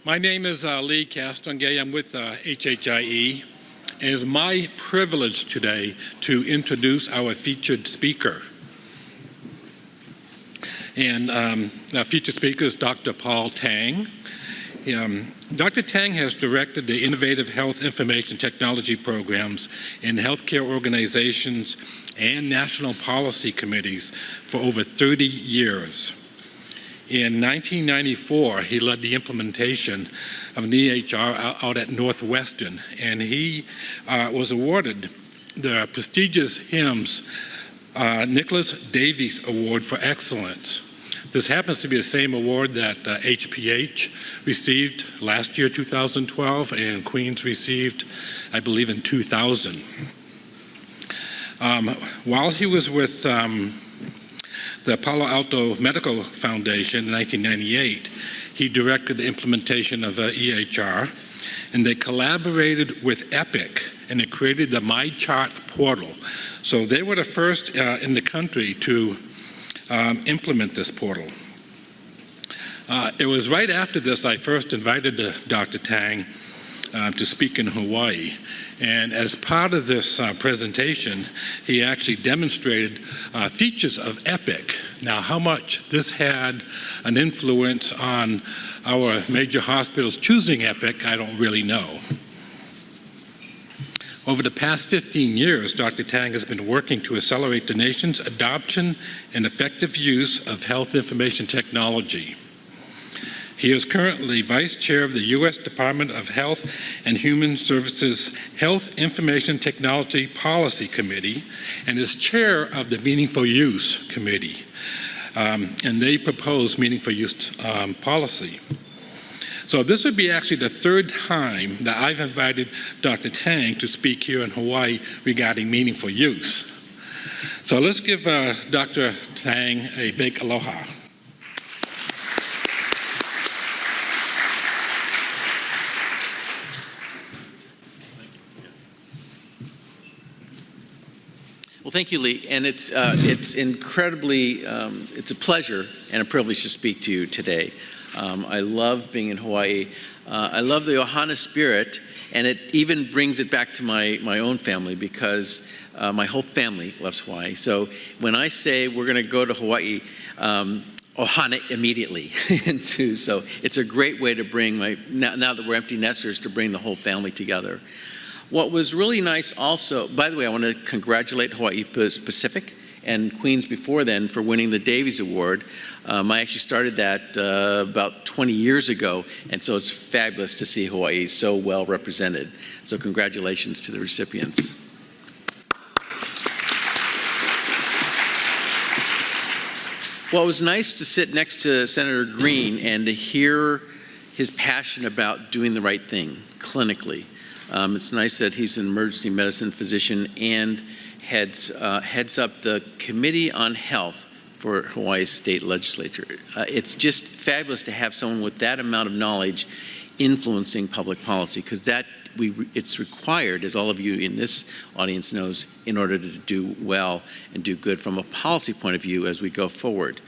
My name is Lee Castongay. I'm with HHIE. It is my privilege today to introduce our featured speaker. And our featured speaker is Dr. Paul Tang. Dr. Tang has directed the Innovative Health Information Technology programs in healthcare organizations and national policy committees for over 30 years. In 1994, he led the implementation of an EHR out at Northwestern, and he was awarded the prestigious HIMSS Nicholas Davies Award for Excellence. This happens to be the same award that HPH received last year, 2012, and Queens received, I believe, in 2000. While he was with the Palo Alto Medical Foundation in 1998, he directed the implementation of EHR, and they collaborated with Epic, and it created the MyChart portal. So they were the first in the country to implement this portal. It was right after this I first invited Dr. Tang to speak in Hawaii. And as part of this presentation, he actually demonstrated features of Epic. Now, how much this had an influence on our major hospitals choosing Epic, I don't really know. Over the past 15 years, Dr. Tang has been working to accelerate the nation's adoption and effective use of health information technology. He is currently Vice Chair of the U.S. Department of Health and Human Services Health Information Technology Policy Committee and is Chair of the Meaningful Use Committee. And they propose meaningful use policy. So this would be actually the third time that I've invited Dr. Tang to speak here in Hawaii regarding meaningful use. So let's give Dr. Tang a big aloha. Well, thank you, Lee, and it's incredibly, it's a pleasure and a privilege to speak to you today. I love being in Hawaii. I love the Ohana spirit, and it even brings it back to my own family because my whole family loves Hawaii. So when I say we're going to go to Hawaii, Ohana immediately. So it's a great way to bring now that we're empty nesters, to bring the whole family together. What was really nice also, by the way, I want to congratulate Hawaii Pacific and Queens before then for winning the Davies Award. I actually started that about 20 years ago, and so it's fabulous to see Hawaii so well represented. So congratulations to the recipients. Well, it was nice to sit next to Senator Green and to hear his passion about doing the right thing clinically. It's nice that he's an emergency medicine physician and heads up the Committee on Health for Hawaii's state legislature. It's just fabulous to have someone with that amount of knowledge influencing public policy, because it's required, as all of you in this audience knows, in order to do well and do good from a policy point of view as we go forward.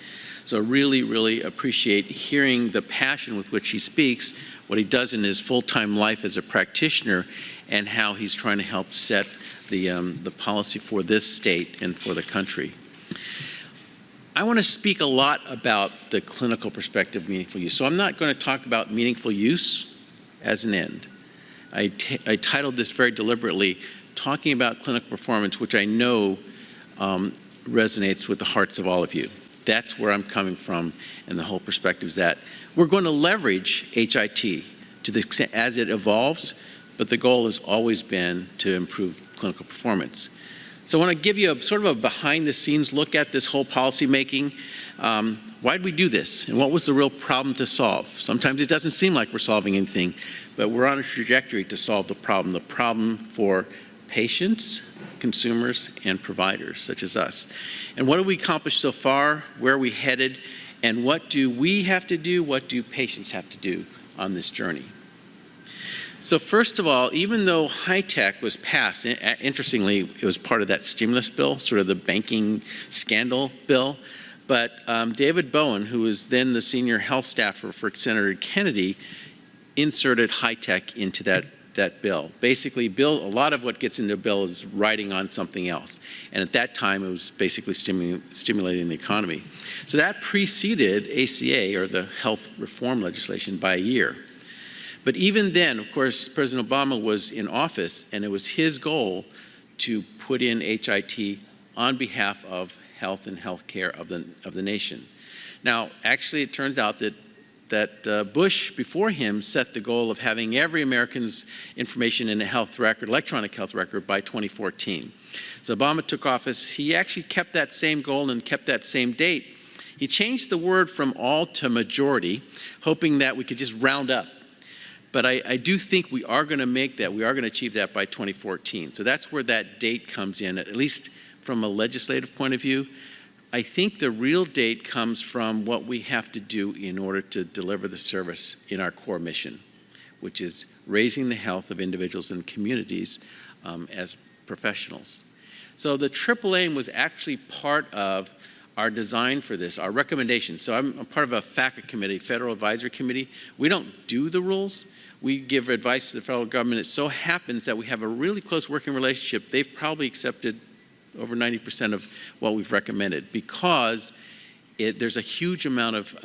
So really, really appreciate hearing the passion with which he speaks, what he does in his full-time life as a practitioner, and how he's trying to help set the policy for this state and for the country. I want to speak a lot about the clinical perspective of meaningful use. So I'm not going to talk about meaningful use as an end. I titled this very deliberately, Talking About Clinical Performance, which I know resonates with the hearts of all of you. That's where I'm coming from, and the whole perspective is that we're going to leverage HIT to the extent as it evolves, but the goal has always been to improve clinical performance. So I want to give you a sort of a behind-the-scenes look at this whole policy making. Why did we do this, and what was the real problem to solve? Sometimes it doesn't seem like we're solving anything, but we're on a trajectory to solve the problem for patients, consumers, and providers such as us. And what have we accomplished so far? Where are we headed? And what do we have to do? What do patients have to do on this journey? So first of all, even though HITECH was passed, interestingly, it was part of that stimulus bill, sort of the banking scandal bill, but David Bowen, who was then the senior health staffer for Senator Kennedy, inserted HITECH into that bill. Basically, a lot of what gets into a bill is writing on something else. And at that time, it was basically stimulating the economy. So that preceded ACA, or the health reform legislation, by a year. But even then, of course, President Obama was in office, and it was his goal to put in HIT on behalf of health and health care of the nation. Now, actually, it turns out that Bush, before him, set the goal of having every American's information in a health record, electronic health record, by 2014. So Obama took office. He actually kept that same goal and kept that same date. He changed the word from all to majority, hoping that we could just round up. But I do think we are going to make that. We are going to achieve that by 2014. So that's where that date comes in, at least from a legislative point of view. I think the real date comes from what we have to do in order to deliver the service in our core mission, which is raising the health of individuals and communities as professionals. So the triple aim was actually part of our design for this, our recommendation. So I'm part of a FACA committee, Federal Advisory Committee. We don't do the rules. We give advice to the federal government. It so happens that we have a really close working relationship. They've probably accepted over 90% of what we've recommended, because there's a huge amount of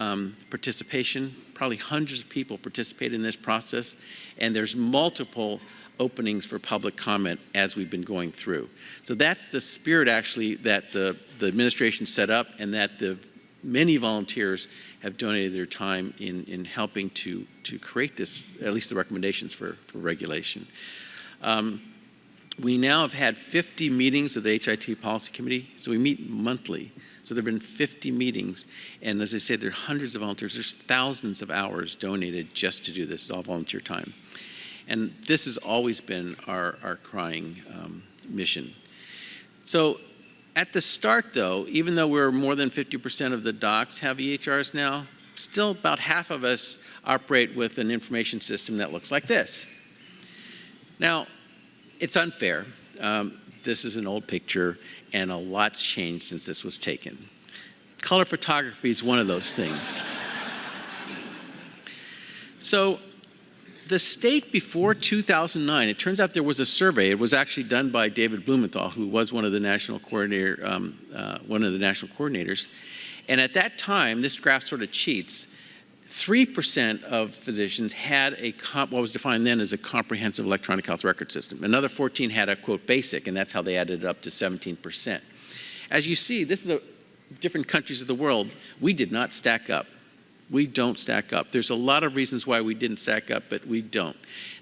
participation. Probably hundreds of people participate in this process, and there's multiple openings for public comment as we've been going through. So that's the spirit, actually, that the administration set up, and that the many volunteers have donated their time in helping to create this, at least the recommendations for regulation. We now have had 50 meetings of the HIT Policy Committee, so we meet monthly. So there have been 50 meetings, and as I said, there are hundreds of volunteers. There's thousands of hours donated just to do this. It's all volunteer time. And this has always been our crying mission. So at the start, though, even though we're more than 50% of the docs have EHRs now, still about half of us operate with an information system that looks like this. Now, it's unfair. This is an old picture, and a lot's changed since this was taken. Color photography is one of those things. So the state before 2009, it turns out there was a survey. It was actually done by David Blumenthal, who was one of the national coordinators. And at that time, this graph sort of cheats. 3% of physicians had what was defined then as a comprehensive electronic health record system. Another 14 had a, quote, basic, and that's how they added it up to 17%. As you see, this is different countries of the world. We did not stack up. We don't stack up. There's a lot of reasons why we didn't stack up, but we don't.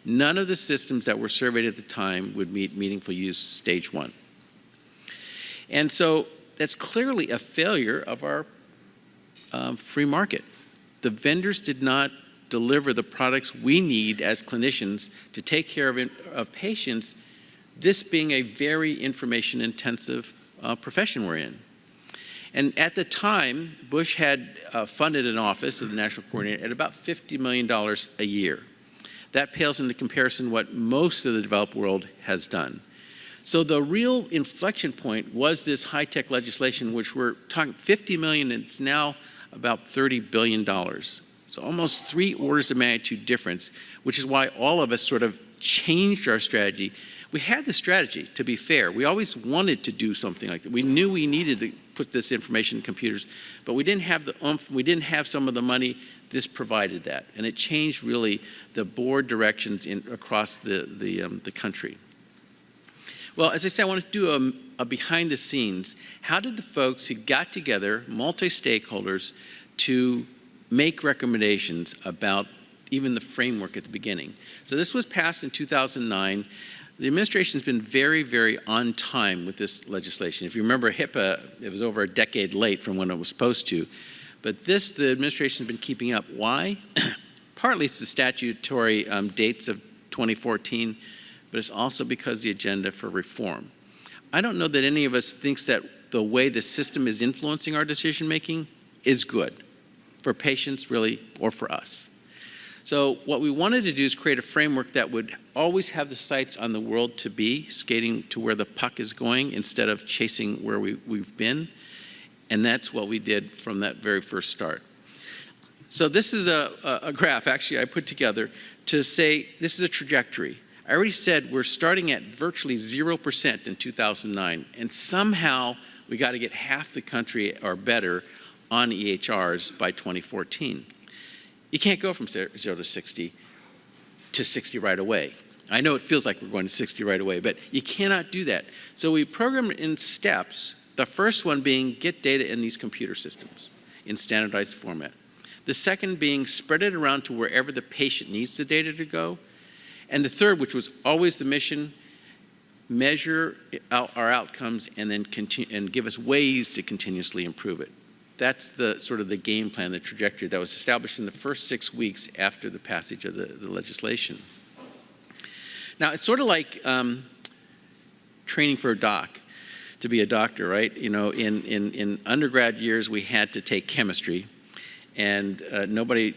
None of the systems that were surveyed at the time would meet meaningful use stage 1. And so that's clearly a failure of our free market. The vendors did not deliver the products we need as clinicians to take care of patients, this being a very information-intensive profession we're in. And at the time, Bush had funded an office of the National Coordinator at about $50 million a year. That pales into comparison what most of the developed world has done. So the real inflection point was this HITECH legislation, which we're talking $50 million, and it's now about $30 billion. So almost 3 orders of magnitude difference, which is why all of us sort of changed our strategy. We had the strategy, to be fair. We always wanted to do something like that. We knew we needed to put this information in computers, but we didn't have the oomph, we didn't have some of the money. This provided that, and it changed really the board directions across the country. Well, as I said, I want to do a behind the scenes. How did the folks who got together, multi-stakeholders, to make recommendations about even the framework at the beginning? So this was passed in 2009. The administration's been very, very on time with this legislation. If you remember HIPAA, it was over a decade late from when it was supposed to. But this, the administration's been keeping up. Why? Partly it's the statutory dates of 2014, but it's also because the agenda for reform. I don't know that any of us thinks that the way the system is influencing our decision-making is good for patients, really, or for us. So what we wanted to do is create a framework that would always have the sights on the world to be, skating to where the puck is going instead of chasing where we've been. And that's what we did from that very first start. So this is a graph, actually, I put together to say this is a trajectory. I already said we're starting at virtually 0% in 2009, and somehow we got to get half the country or better on EHRs by 2014. You can't go from 0 to 60 right away. I know it feels like we're going to 60 right away, but you cannot do that. So we program it in steps, the first one being get data in these computer systems in standardized format. The second being spread it around to wherever the patient needs the data to go. And the third, which was always the mission, measure our outcomes and then give us ways to continuously improve it. That's the sort of the game plan, the trajectory that was established in the first 6 weeks after the passage of the legislation. Now, it's sort of like training for to be a doctor, right? You know, in undergrad years, we had to take chemistry, and nobody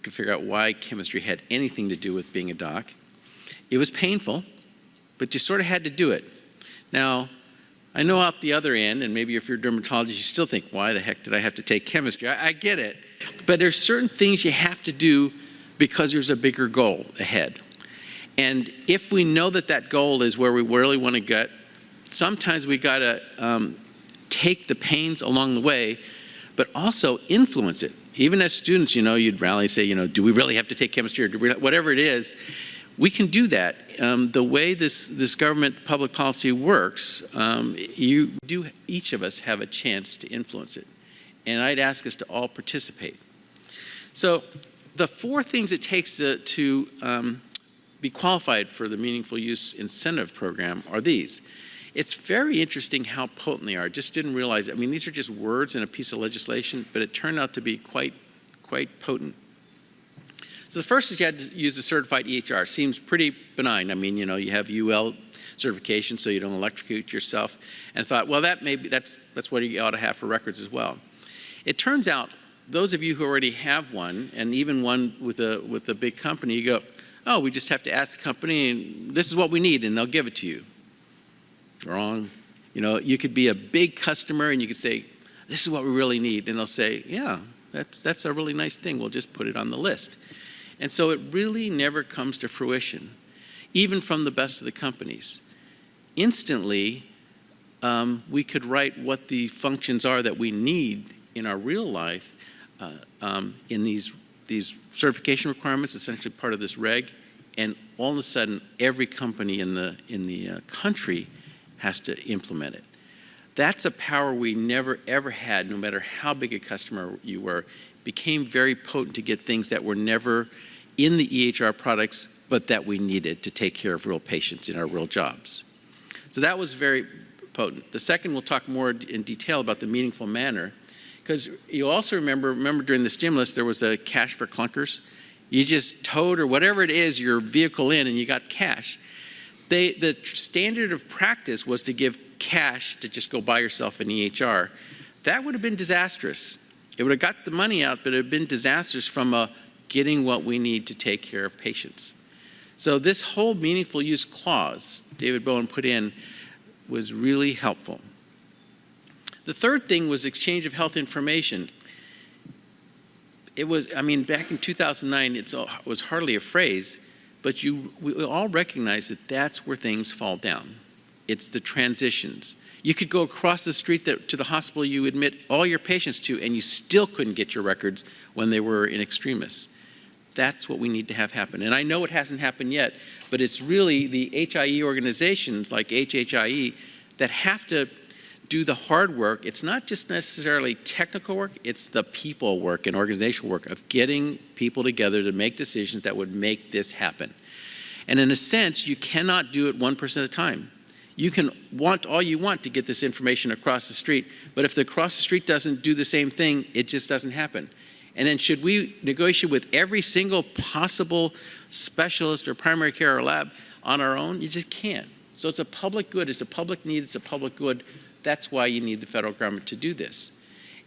could figure out why chemistry had anything to do with being a doc. It was painful, but you sort of had to do it. Now, I know out the other end, and maybe if you're a dermatologist, you still think, why the heck did I have to take chemistry? I get it. But there's certain things you have to do because there's a bigger goal ahead. And if we know that that goal is where we really want to get, sometimes we got to take the pains along the way, but also influence it. Even as students, you know, you'd rally and say, you know, do we really have to take chemistry, or whatever it is. We can do that. The way this government public policy works, each of us have a chance to influence it. And I'd ask us to all participate. So the 4 things it takes to be qualified for the Meaningful Use Incentive Program are these. It's very interesting how potent they are. Just didn't realize it. I mean, these are just words in a piece of legislation, but it turned out to be quite potent. So the first is you had to use a certified EHR. Seems pretty benign. I mean, you know, you have UL certification so you don't electrocute yourself. And I thought, well, that's what you ought to have for records as well. It turns out, those of you who already have one, and even one with a big company, you go, oh, we just have to ask the company, and this is what we need, and they'll give it to you. Wrong. You know, you could be a big customer, and you could say, this is what we really need, and they'll say, yeah, that's a really nice thing. We'll just put it on the list. And so it really never comes to fruition, even from the best of the companies. Instantly, we could write what the functions are that we need in our real life in these certification requirements, essentially part of this reg, and all of a sudden, every company in the country has to implement it. That's a power we never, ever had, no matter how big a customer you were. Became very potent to get things that were never in the EHR products, but that we needed to take care of real patients in our real jobs. So that was very potent. The second, we'll talk more in detail about the meaningful manner, because you'll also remember during the stimulus, there was a cash for clunkers. You just towed or whatever it is your vehicle in and you got cash. The standard of practice was to give cash to just go buy yourself an EHR. That would have been disastrous. It would have got the money out, but it would have been disastrous from getting what we need to take care of patients. So this whole meaningful use clause David Bowen put in was really helpful. The third thing was exchange of health information. It was, I mean, back in 2009, it was hardly a phrase, but we all recognize that that's where things fall down. It's the transitions. You could go across the street to the hospital you admit all your patients to, and you still couldn't get your records when they were in extremis. That's what we need to have happen. And I know it hasn't happened yet, but it's really the HIE organizations like HHIE that have to do the hard work. It's not just necessarily technical work, it's the people work and organizational work of getting people together to make decisions that would make this happen. And in a sense, you cannot do it 1% at a time. You can want all you want to get this information across the street, but if the across the street doesn't do the same thing, it just doesn't happen. And then should we negotiate with every single possible specialist or primary care or lab on our own? You just can't. So it's a public good, it's a public need, it's a public good. That's why you need the federal government to do this.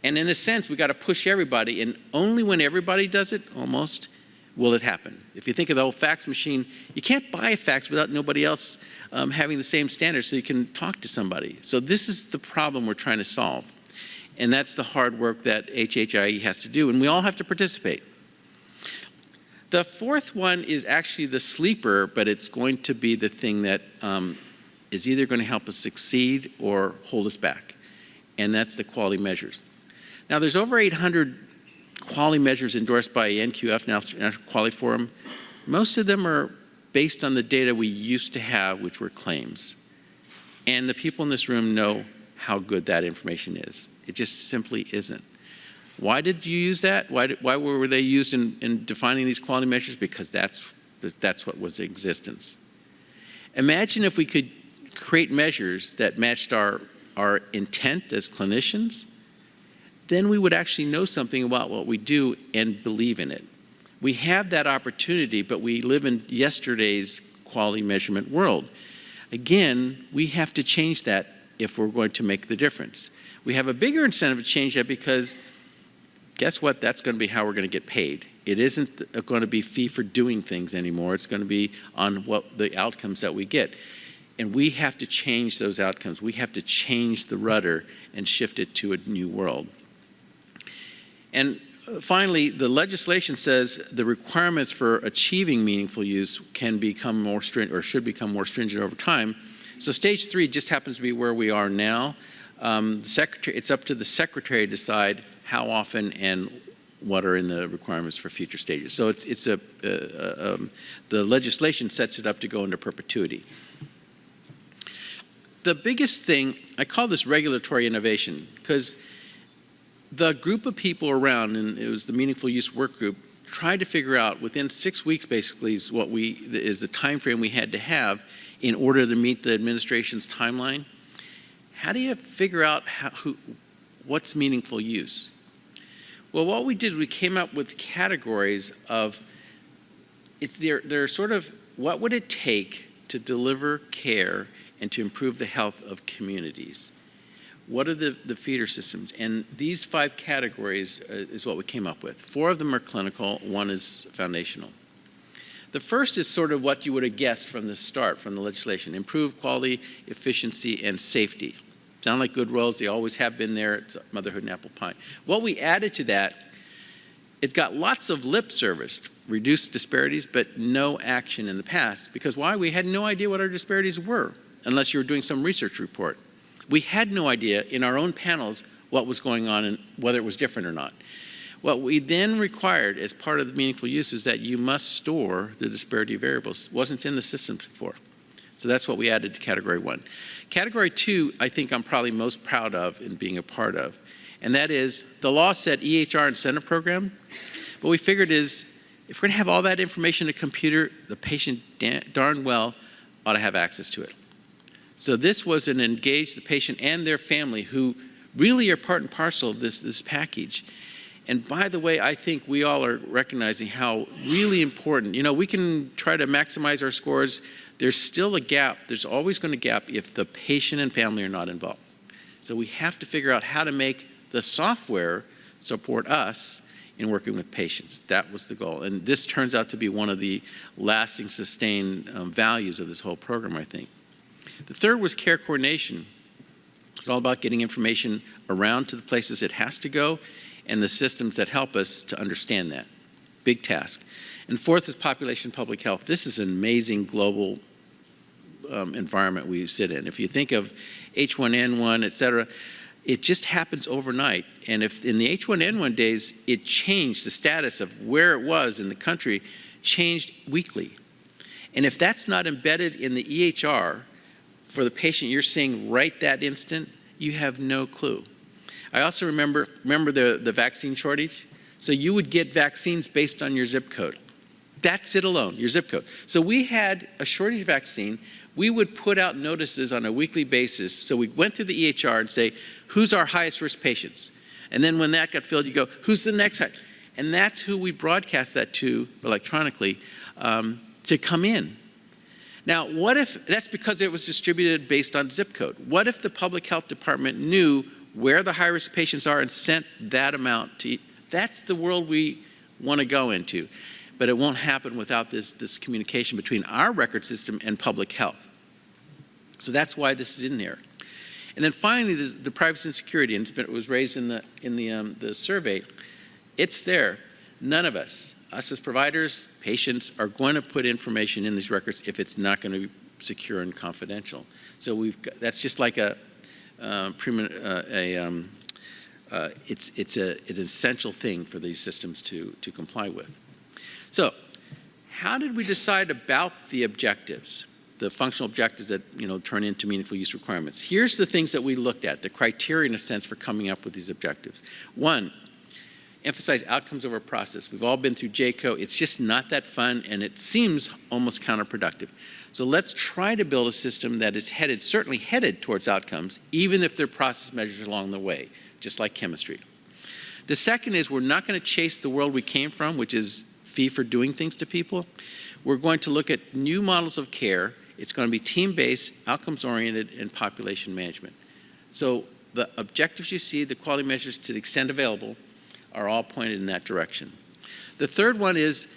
And in a sense, we got to push everybody, and only when everybody does it, almost, will it happen. If you think of the old fax machine, you can't buy a fax without nobody else having the same standards so you can talk to somebody. So this is the problem we're trying to solve. And that's the hard work that HHIE has to do, and we all have to participate. The fourth one is actually the sleeper, but it's going to be the thing that is either going to help us succeed or hold us back, and that's the quality measures. Now, there's over 800 quality measures endorsed by NQF, National Quality Forum. Most of them are based on the data we used to have, which were claims. And the people in this room know how good that information is. It just simply isn't. Why did you use that? Why were they used in defining these quality measures? Because that's what was in existence. Imagine if we could create measures that matched our intent as clinicians, then we would actually know something about what we do and believe in it. We have that opportunity, but we live in yesterday's quality measurement world. Again, we have to change that if we're going to make the difference. We have a bigger incentive to change that because guess what? That's going to be how we're going to get paid. It isn't going to be fee for doing things anymore. It's going to be on what the outcomes that we get. And we have to change those outcomes. We have to change the rudder and shift it to a new world. And finally, the legislation says the requirements for achieving meaningful use can become more stringent or should become more stringent over time. So stage 3 just happens to be where we are now. It's up to the secretary to decide how often and what are in the requirements for future stages. So the legislation sets it up to go into perpetuity. The biggest thing, I call this regulatory innovation, because the group of people around, and it was the Meaningful Use Work Group, tried to figure out within 6 weeks basically is the time frame we had to have in order to meet the administration's timeline. How do you figure out what's meaningful use? Well, what we did, we came up with categories of, they're sort of, what would it take to deliver care and to improve the health of communities? What are the feeder systems? And these 5 categories is what we came up with. 4 of them are clinical, 1 is foundational. The first is sort of what you would have guessed from the start, from the legislation: improve quality, efficiency, and safety. Sound like good roads, they always have been there. It's motherhood and apple pie. What we added to that, it got lots of lip service, reduced disparities, but no action in the past. Because why? We had no idea what our disparities were, unless you were doing some research report. We had no idea in our own panels what was going on and whether it was different or not. What we then required as part of the meaningful use is that you must store the disparity variables. It wasn't in the system before. So that's what we added to category 1. Category 2, I think I'm probably most proud of in being a part of. And that is, the law said EHR incentive program. What we figured is, if we're going to have all that information in a computer, the patient darn well ought to have access to it. So this was an engage the patient and their family who really are part and parcel of this package. And by the way, I think we all are recognizing how really important, we can try to maximize our scores. There's still a gap. There's always going to be a gap if the patient and family are not involved. So we have to figure out how to make the software support us in working with patients. That was the goal. And this turns out to be one of the lasting, sustained values of this whole program, I think. The third was care coordination. It's all about getting information around to the places it has to go and the systems that help us to understand that. Big task. And fourth is population public health. This is an amazing global environment we sit in. If you think of H1N1, et cetera, it just happens overnight. And if in the H1N1 days, it changed, the status of where it was in the country changed weekly. And if that's not embedded in the EHR for the patient you're seeing right that instant, you have no clue. I also remember the vaccine shortage. So you would get vaccines based on your zip code. That's it alone, your zip code. So we had a shortage of vaccine. We would put out notices on a weekly basis. So we went through the EHR and say, who's our highest risk patients? And then when that got filled, you go, who's the next high? And that's who we broadcast that to electronically to come in. Now, what if, that's because it was distributed based on zip code. What if the public health department knew where the high-risk patients are and sent that amount to, that's the world we want to go into. But it won't happen without this communication between our record system and public health. So that's why this is in there. And then finally, the privacy and security, and it was raised in the survey. It's there. None of us, us as providers, patients, are going to put information in these records if it's not going to be secure and confidential. So that's just like it's an essential thing for these systems to comply with. So how did we decide about the objectives, the functional objectives that turn into meaningful use requirements? Here's the things that we looked at, the criteria in a sense for coming up with these objectives. One, emphasize outcomes over process. We've all been through JCO. It's just not that fun, and it seems almost counterproductive. So let's try to build a system that is certainly headed towards outcomes, even if there are process measures along the way, just like chemistry. The second is we're not going to chase the world we came from, which is fee for doing things to people. We're going to look at new models of care. It's going to be team-based, outcomes-oriented, and population management. So the objectives you see, the quality measures to the extent available, are all pointed in that direction. The third one is,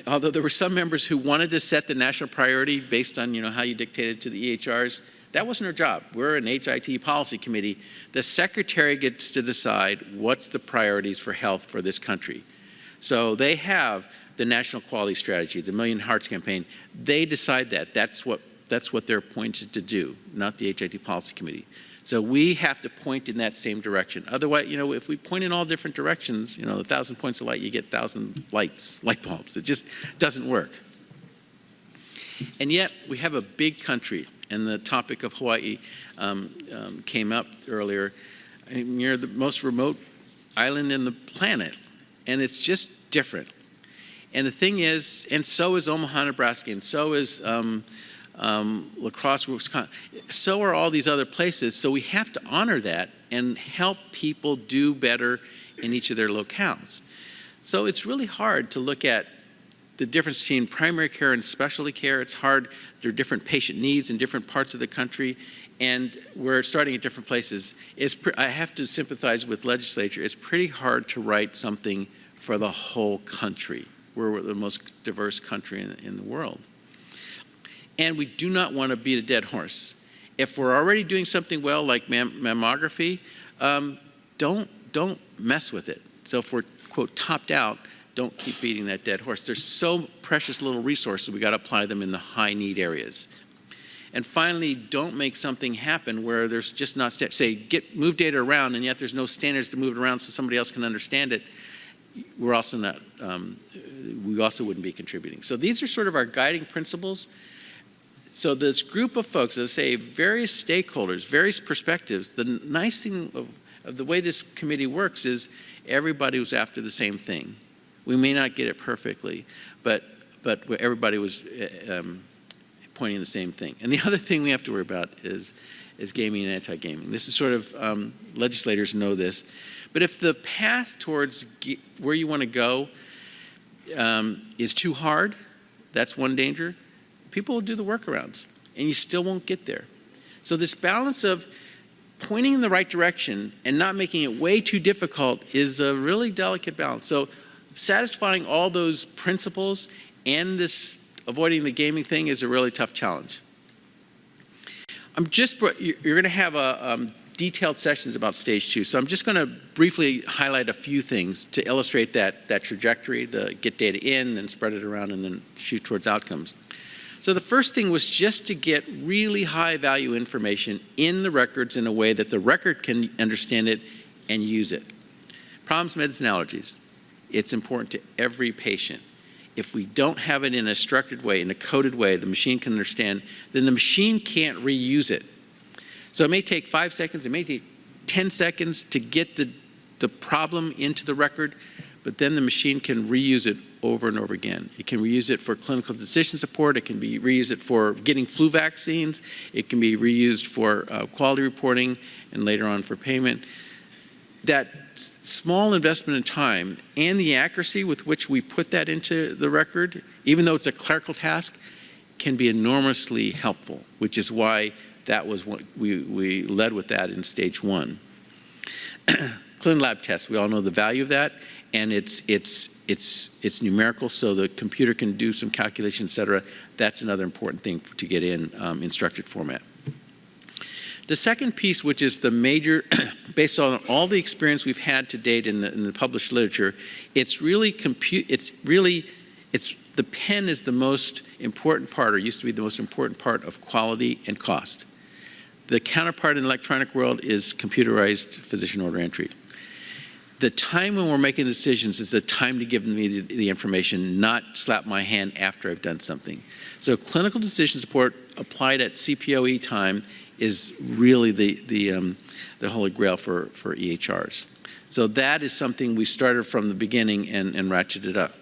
although there were some members who wanted to set the national priority based on how you dictated to the EHRs, that wasn't our job. We're an HIT policy committee. The secretary gets to decide what's the priorities for health for this country. So they have the national quality strategy, the Million Hearts campaign. They decide that. That's what they're appointed to do, not the HIT policy committee. So we have to point in that same direction. Otherwise, if we point in all different directions, 1,000 points of light, you get 1,000 light bulbs. It just doesn't work. And yet, we have a big country, and the topic of Hawaii came up earlier. You're the most remote island in the planet, and it's just different. And the thing is, and so is Omaha, Nebraska, and so is La Crosse, Wisconsin. So are all these other places. So we have to honor that and help people do better in each of their locales. So it's really hard to look at the difference between primary care and specialty care. It's hard. There are different patient needs in different parts of the country, and we're starting at different places. I have to sympathize with legislature. It's pretty hard to write something for the whole country. We're the most diverse country in the world. And we do not want to beat a dead horse. If we're already doing something well, like mammography, don't mess with it. So if we're, quote, topped out, don't keep beating that dead horse. There's so precious little resources, we got to apply them in the high need areas. And finally, don't make something happen where there's just not, move data around, and yet there's no standards to move it around so somebody else can understand it. We're also not, we also wouldn't be contributing. So these are sort of our guiding principles. So this group of folks, as I say, various stakeholders, various perspectives, the nice thing of the way this committee works is everybody was after the same thing. We may not get it perfectly, but everybody was pointing the same thing. And the other thing we have to worry about is gaming and anti-gaming. This is sort of, legislators know this, but if the path towards where you want to go is too hard, that's one danger. People will do the workarounds, and you still won't get there. So this balance of pointing in the right direction and not making it way too difficult is a really delicate balance. So satisfying all those principles and this avoiding the gaming thing is a really tough challenge. You're going to have detailed sessions about stage 2, so I'm just going to briefly highlight a few things to illustrate that trajectory, the get data in and spread it around and then shoot towards outcomes. So the first thing was just to get really high value information in the records in a way that the record can understand it and use it. Problems, meds, and allergies. It's important to every patient. If we don't have it in a structured way, in a coded way, the machine can understand, then the machine can't reuse it. So it may take 5 seconds, it may take 10 seconds to get the problem into the record, but then the machine can reuse it over and over again. It can reuse it for clinical decision support. It can reuse it for getting flu vaccines. It can be reused for quality reporting and later on for payment. That small investment in time and the accuracy with which we put that into the record, even though it's a clerical task, can be enormously helpful, which is why that was what we led with that in stage 1. Clinical lab tests, we all know the value of that, and it's numerical, so the computer can do some calculation, et cetera. That's another important thing to get in structured format. The second piece, which is the major, based on all the experience we've had to date in the published literature, it's the pen is the most important part, or used to be the most important part of quality and cost. The counterpart in the electronic world is computerized physician order entry. The time when we're making decisions is the time to give me the information, not slap my hand after I've done something. So clinical decision support applied at CPOE time is really the holy grail for EHRs. So that is something we started from the beginning and ratcheted up.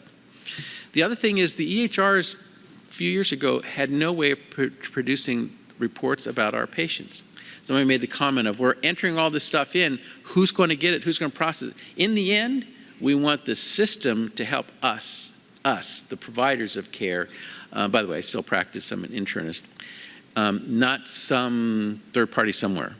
The other thing is the EHRs a few years ago had no way of producing reports about our patients. Somebody made the comment of, we're entering all this stuff in, who's going to get it, who's going to process it? In the end, we want the system to help us, the providers of care. By the way, I still practice, I'm an internist, not some third party somewhere.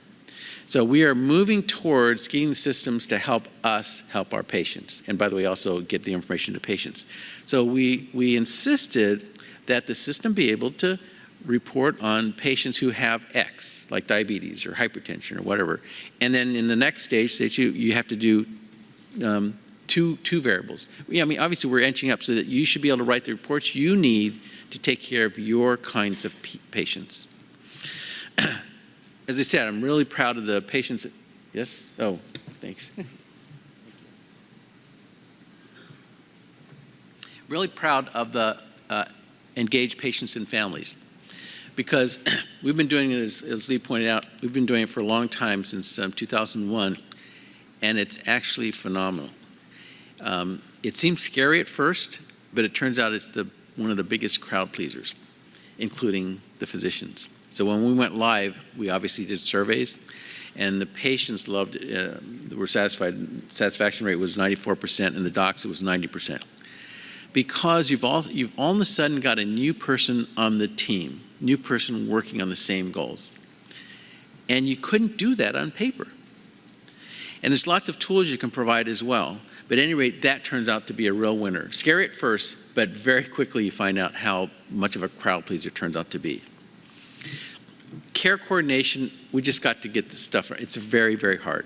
So we are moving towards getting the systems to help us help our patients. And by the way, also get the information to patients. So we insisted that the system be able to report on patients who have X, like diabetes or hypertension or whatever. And then in the next stage you have to do two variables. I mean, obviously we're inching up so that you should be able to write the reports you need to take care of your kinds of patients. As I said, I'm really proud of the patients. Yes? Oh, thanks. Really proud of the engaged patients and families, because we've been doing it, as Lee pointed out, we've been doing it for a long time, since 2001, and it's actually phenomenal. It seems scary at first, but it turns out it's one of the biggest crowd pleasers, including the physicians. So when we went live, we obviously did surveys, and the patients loved it, were satisfied. Satisfaction rate was 94%, and the docs, it was 90%. Because you've all of a sudden got a new person on the team, new person working on the same goals. And you couldn't do that on paper. And there's lots of tools you can provide as well. But at any rate, that turns out to be a real winner. Scary at first, but very quickly you find out how much of a crowd pleaser it turns out to be. Care coordination, we just got to get this stuff right. It's very, very hard.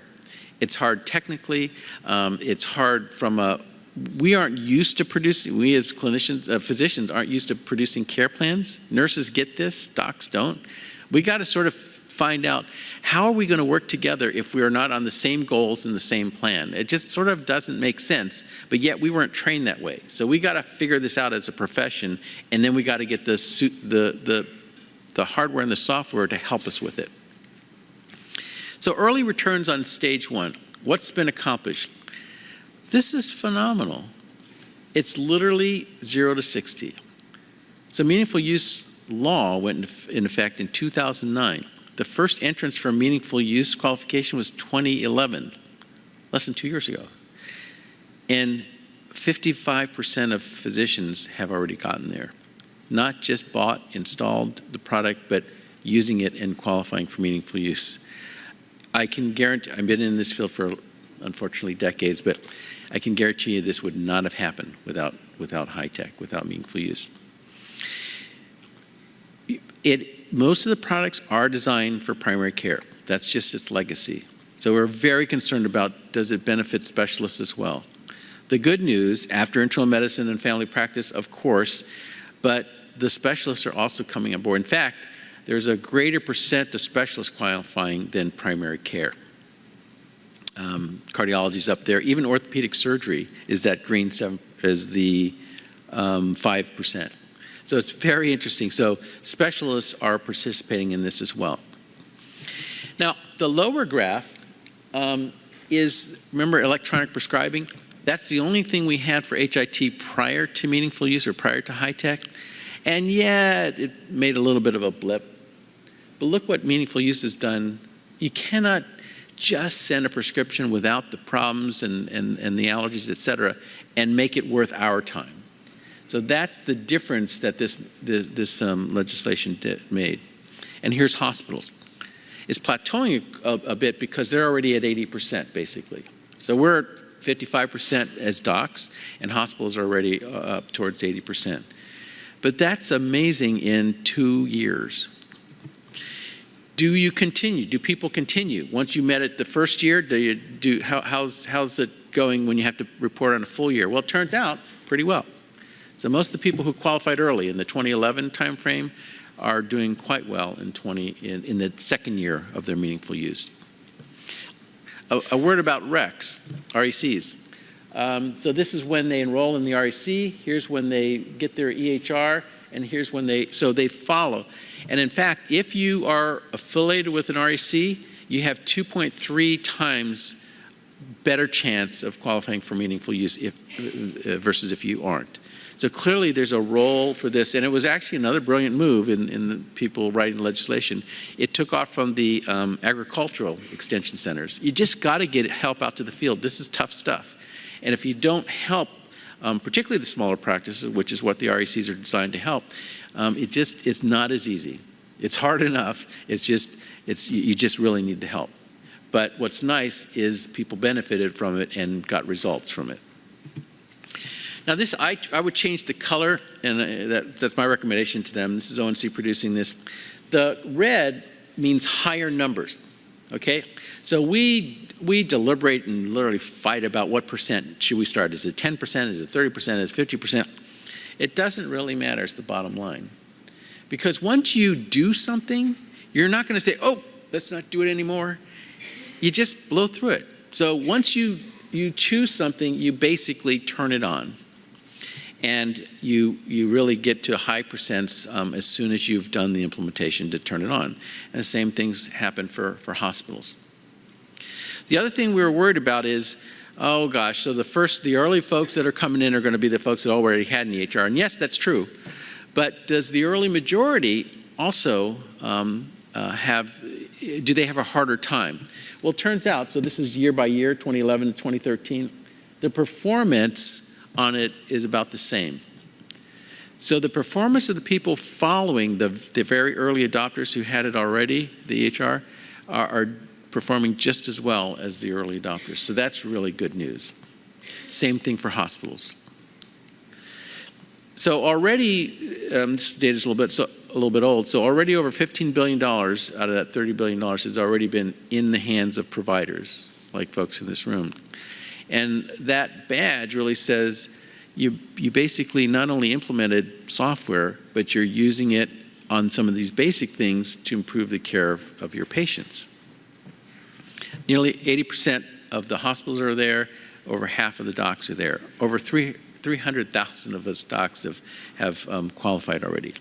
It's hard technically. It's hard from we aren't used to producing, we as clinicians, physicians aren't used to producing care plans. Nurses get this, docs don't. We got to sort of find out, how are we going to work together if we are not on the same goals and the same plan? It just sort of doesn't make sense, but yet we weren't trained that way. So we got to figure this out as a profession, and then we got to get the hardware and the software to help us with it. So early returns on stage one. What's been accomplished? This is phenomenal. It's literally 0 to 60. So meaningful use law went in effect in 2009. The first entrance for meaningful use qualification was 2011, less than 2 years ago. And 55% of physicians have already gotten there. Not just bought, installed the product, but using it and qualifying for meaningful use. I can guarantee, I've been in this field for, unfortunately, decades, but I can guarantee you this would not have happened without HITECH, without meaningful use. Most of the products are designed for primary care. That's just its legacy. So we're very concerned about, does it benefit specialists as well? The good news, after internal medicine and family practice, of course, but the specialists are also coming on board. In fact, there's a greater percent of specialists qualifying than primary care. Cardiology is up there. Even orthopedic surgery is that green 7, is the 5%. So it's very interesting. So specialists are participating in this as well. Now, the lower graph is, remember electronic prescribing? That's the only thing we had for HIT prior to meaningful use or prior to HITECH. And yet, it made a little bit of a blip. But look what meaningful use has done. You cannot just send a prescription without the problems and the allergies, et cetera, and make it worth our time. So that's the difference that this legislation made. And here's hospitals. It's plateauing a bit because they're already at 80%, basically. So we're at 55% as docs, and hospitals are already up towards 80%. But that's amazing in 2 years. Do you continue? Do people continue? Once you met it the first year, how's it going when you have to report on a full year? Well, it turns out pretty well. So most of the people who qualified early in the 2011 timeframe are doing quite well in the second year of their meaningful use. A word about RECs. So this is when they enroll in the REC, here's when they get their EHR, and here's when they follow. And in fact, if you are affiliated with an REC, you have 2.3 times better chance of qualifying for meaningful use versus if you aren't. So clearly there's a role for this, and it was actually another brilliant move in the people writing legislation. It took off from the agricultural extension centers. You just got to get help out to the field. This is tough stuff. And if you don't help, particularly the smaller practices, which is what the RECs are designed to help, it's not as easy. It's hard enough. You just really need the help. But what's nice is people benefited from it and got results from it. Now this, I would change the color, and that's my recommendation to them. This is ONC producing this. The red means higher numbers, okay? So we deliberate and literally fight about what percent should we start. Is it 10%? Is it 30%? Is it 50%? It doesn't really matter, it's the bottom line. Because once you do something, you're not gonna say, oh, let's not do it anymore. You just blow through it. So once you choose something, you basically turn it on. And you really get to high percents as soon as you've done the implementation to turn it on. And the same things happen for hospitals. The other thing we were worried about is, oh gosh, so the early folks that are coming in are going to be the folks that already had an EHR. And yes, that's true. But does the early majority also do they have a harder time? Well, it turns out, so this is year by year, 2011 to 2013, the performance on it is about the same. So the performance of the people following the very early adopters who had it already, the EHR, are performing just as well as the early adopters. So that's really good news. Same thing for hospitals. So already, this data is a little bit old, so already over $15 billion out of that $30 billion has already been in the hands of providers, like folks in this room. And that badge really says you basically not only implemented software, but you're using it on some of these basic things to improve the care of your patients. Nearly 80% of the hospitals are there, over half of the docs are there. Over 300,000 of us docs have qualified already.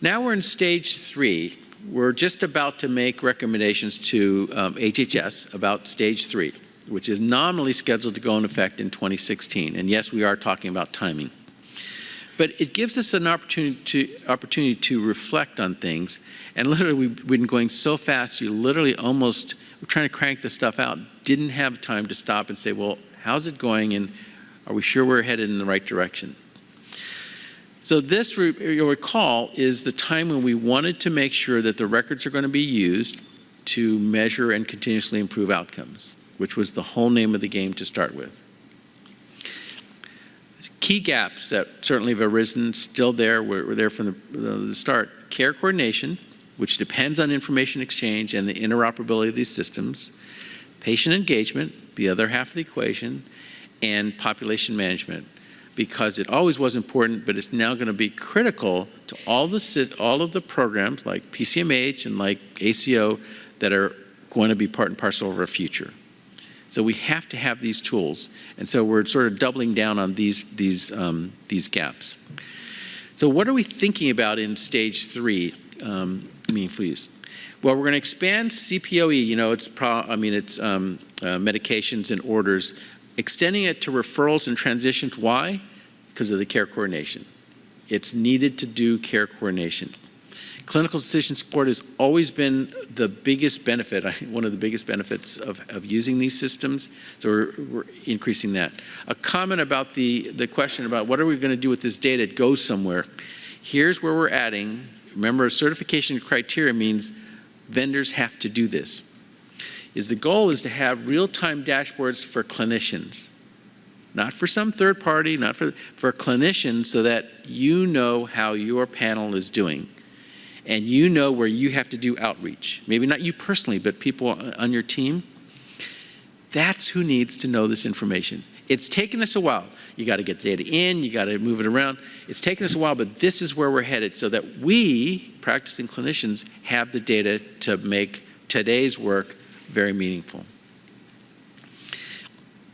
Now we're in stage 3. We're just about to make recommendations to HHS about stage 3. Which is nominally scheduled to go into effect in 2016. And yes, we are talking about timing. But it gives us an opportunity to reflect on things. And literally, we've been going so fast, you literally almost, we're trying to crank this stuff out, didn't have time to stop and say, well, how's it going? And are we sure we're headed in the right direction? So this, you'll recall, is the time when we wanted to make sure that the records are going to be used to measure and continuously improve outcomes, which was the whole name of the game to start with. Key gaps that certainly have arisen, still there, were there from the start. Care coordination, which depends on information exchange and the interoperability of these systems. Patient engagement, the other half of the equation, and population management. Because it always was important, but it's now going to be critical to all of the programs like PCMH and like ACO that are going to be part and parcel of our future. So we have to have these tools, and so we're sort of doubling down on these gaps. So what are we thinking about in stage 3, meaningful use? Well, we're going to expand CPOE. You know, it's medications and orders, extending it to referrals and transitions. Why? Because of the care coordination. It's needed to do care coordination. Clinical decision support has always been the biggest benefit, one of the biggest benefits of using these systems, so we're increasing that. A comment about the question about what are we going to do with this data? It goes somewhere. Here's where we're adding. Remember, certification criteria means vendors have to do this. The goal is to have real-time dashboards for clinicians, not for some third party, not for clinicians, so that you know how your panel is doing. and you know where you have to do outreach, maybe not you personally, but people on your team, that's who needs to know this information. It's taken us a while. You got to get data in, you got to move it around. It's taken us a while, but this is where we're headed so that we, practicing clinicians, have the data to make today's work very meaningful.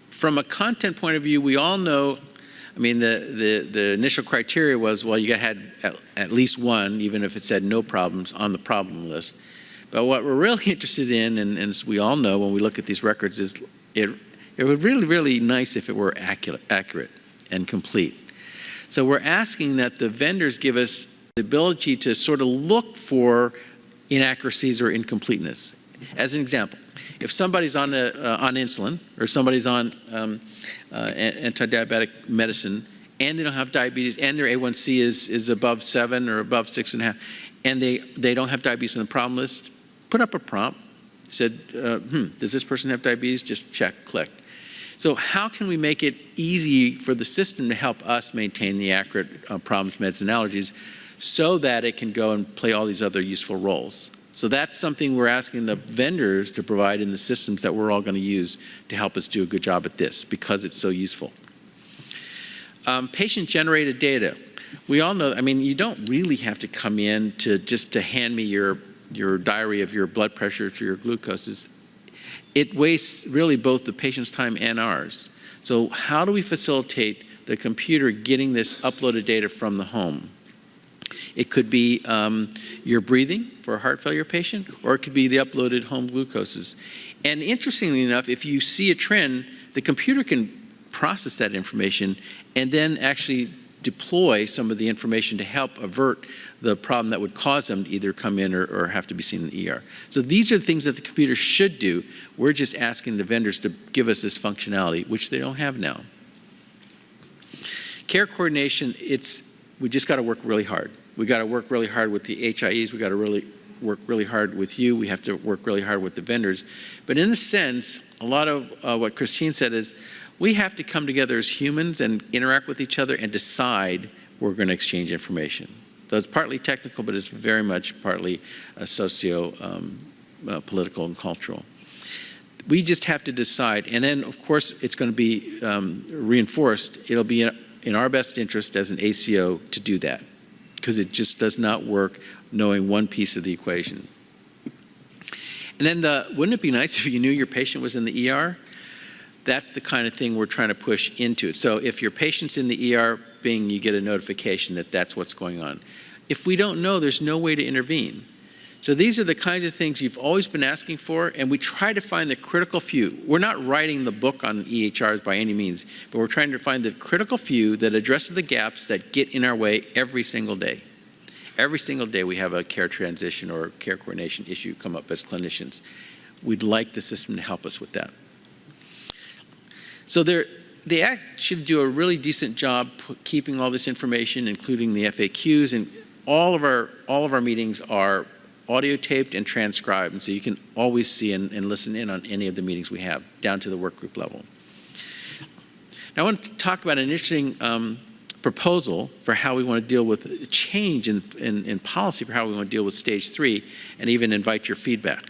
From a content point of view, we all know, I mean, the initial criteria was, well, you had at least one, even if it said no problems, on the problem list. But what we're really interested in, and as we all know when we look at these records, is it would really, really nice if it were accurate and complete. So we're asking that the vendors give us the ability to sort of look for inaccuracies or incompleteness. As an example, if somebody's on insulin or somebody's on anti-diabetic medicine and they don't have diabetes and their A1C is above 7 or above 6.5 and they don't have diabetes on the problem list, put up a prompt, said, does this person have diabetes? Just check, click. So how can we make it easy for the system to help us maintain the accurate problems, meds, and allergies so that it can go and play all these other useful roles? So that's something we're asking the vendors to provide in the systems that we're all going to use to help us do a good job at this because it's so useful. Patient-generated data. We all know, I mean, you don't really have to come in just to hand me your diary of your blood pressure to your glucoses. It wastes really both the patient's time and ours. So how do we facilitate the computer getting this uploaded data from the home? It could be your breathing for a heart failure patient, or it could be the uploaded home glucoses. And interestingly enough, if you see a trend, the computer can process that information and then actually deploy some of the information to help avert the problem that would cause them to either come in or have to be seen in the ER. So these are the things that the computer should do. We're just asking the vendors to give us this functionality, which they don't have now. Care coordination, we just got to work really hard. We got to work really hard with the HIEs. We got to really work really hard with you. We have to work really hard with the vendors. But in a sense, a lot of what Christine said is we have to come together as humans and interact with each other and decide we're going to exchange information. So it's partly technical, but it's very much partly socio-political and cultural. We just have to decide. And then, of course, it's going to be reinforced. It'll be in our best interest as an ACO to do that, because it just does not work knowing one piece of the equation. And then wouldn't it be nice if you knew your patient was in the ER? That's the kind of thing we're trying to push into it. So if your patient's in the ER, bing, you get a notification that that's what's going on. If we don't know, there's no way to intervene. So these are the kinds of things you've always been asking for, and we try to find the critical few. We're not writing the book on EHRs by any means, but we're trying to find the critical few that addresses the gaps that get in our way every single day. Every single day we have a care transition or care coordination issue come up as clinicians. We'd like the system to help us with that. So they actually do a really decent job keeping all this information, including the FAQs, and all of our meetings are audio taped and transcribed, and so you can always see and listen in on any of the meetings we have, down to the work group level. Now I want to talk about an interesting proposal for how we want to deal with a change in policy for how we want to deal with stage 3, and even invite your feedback.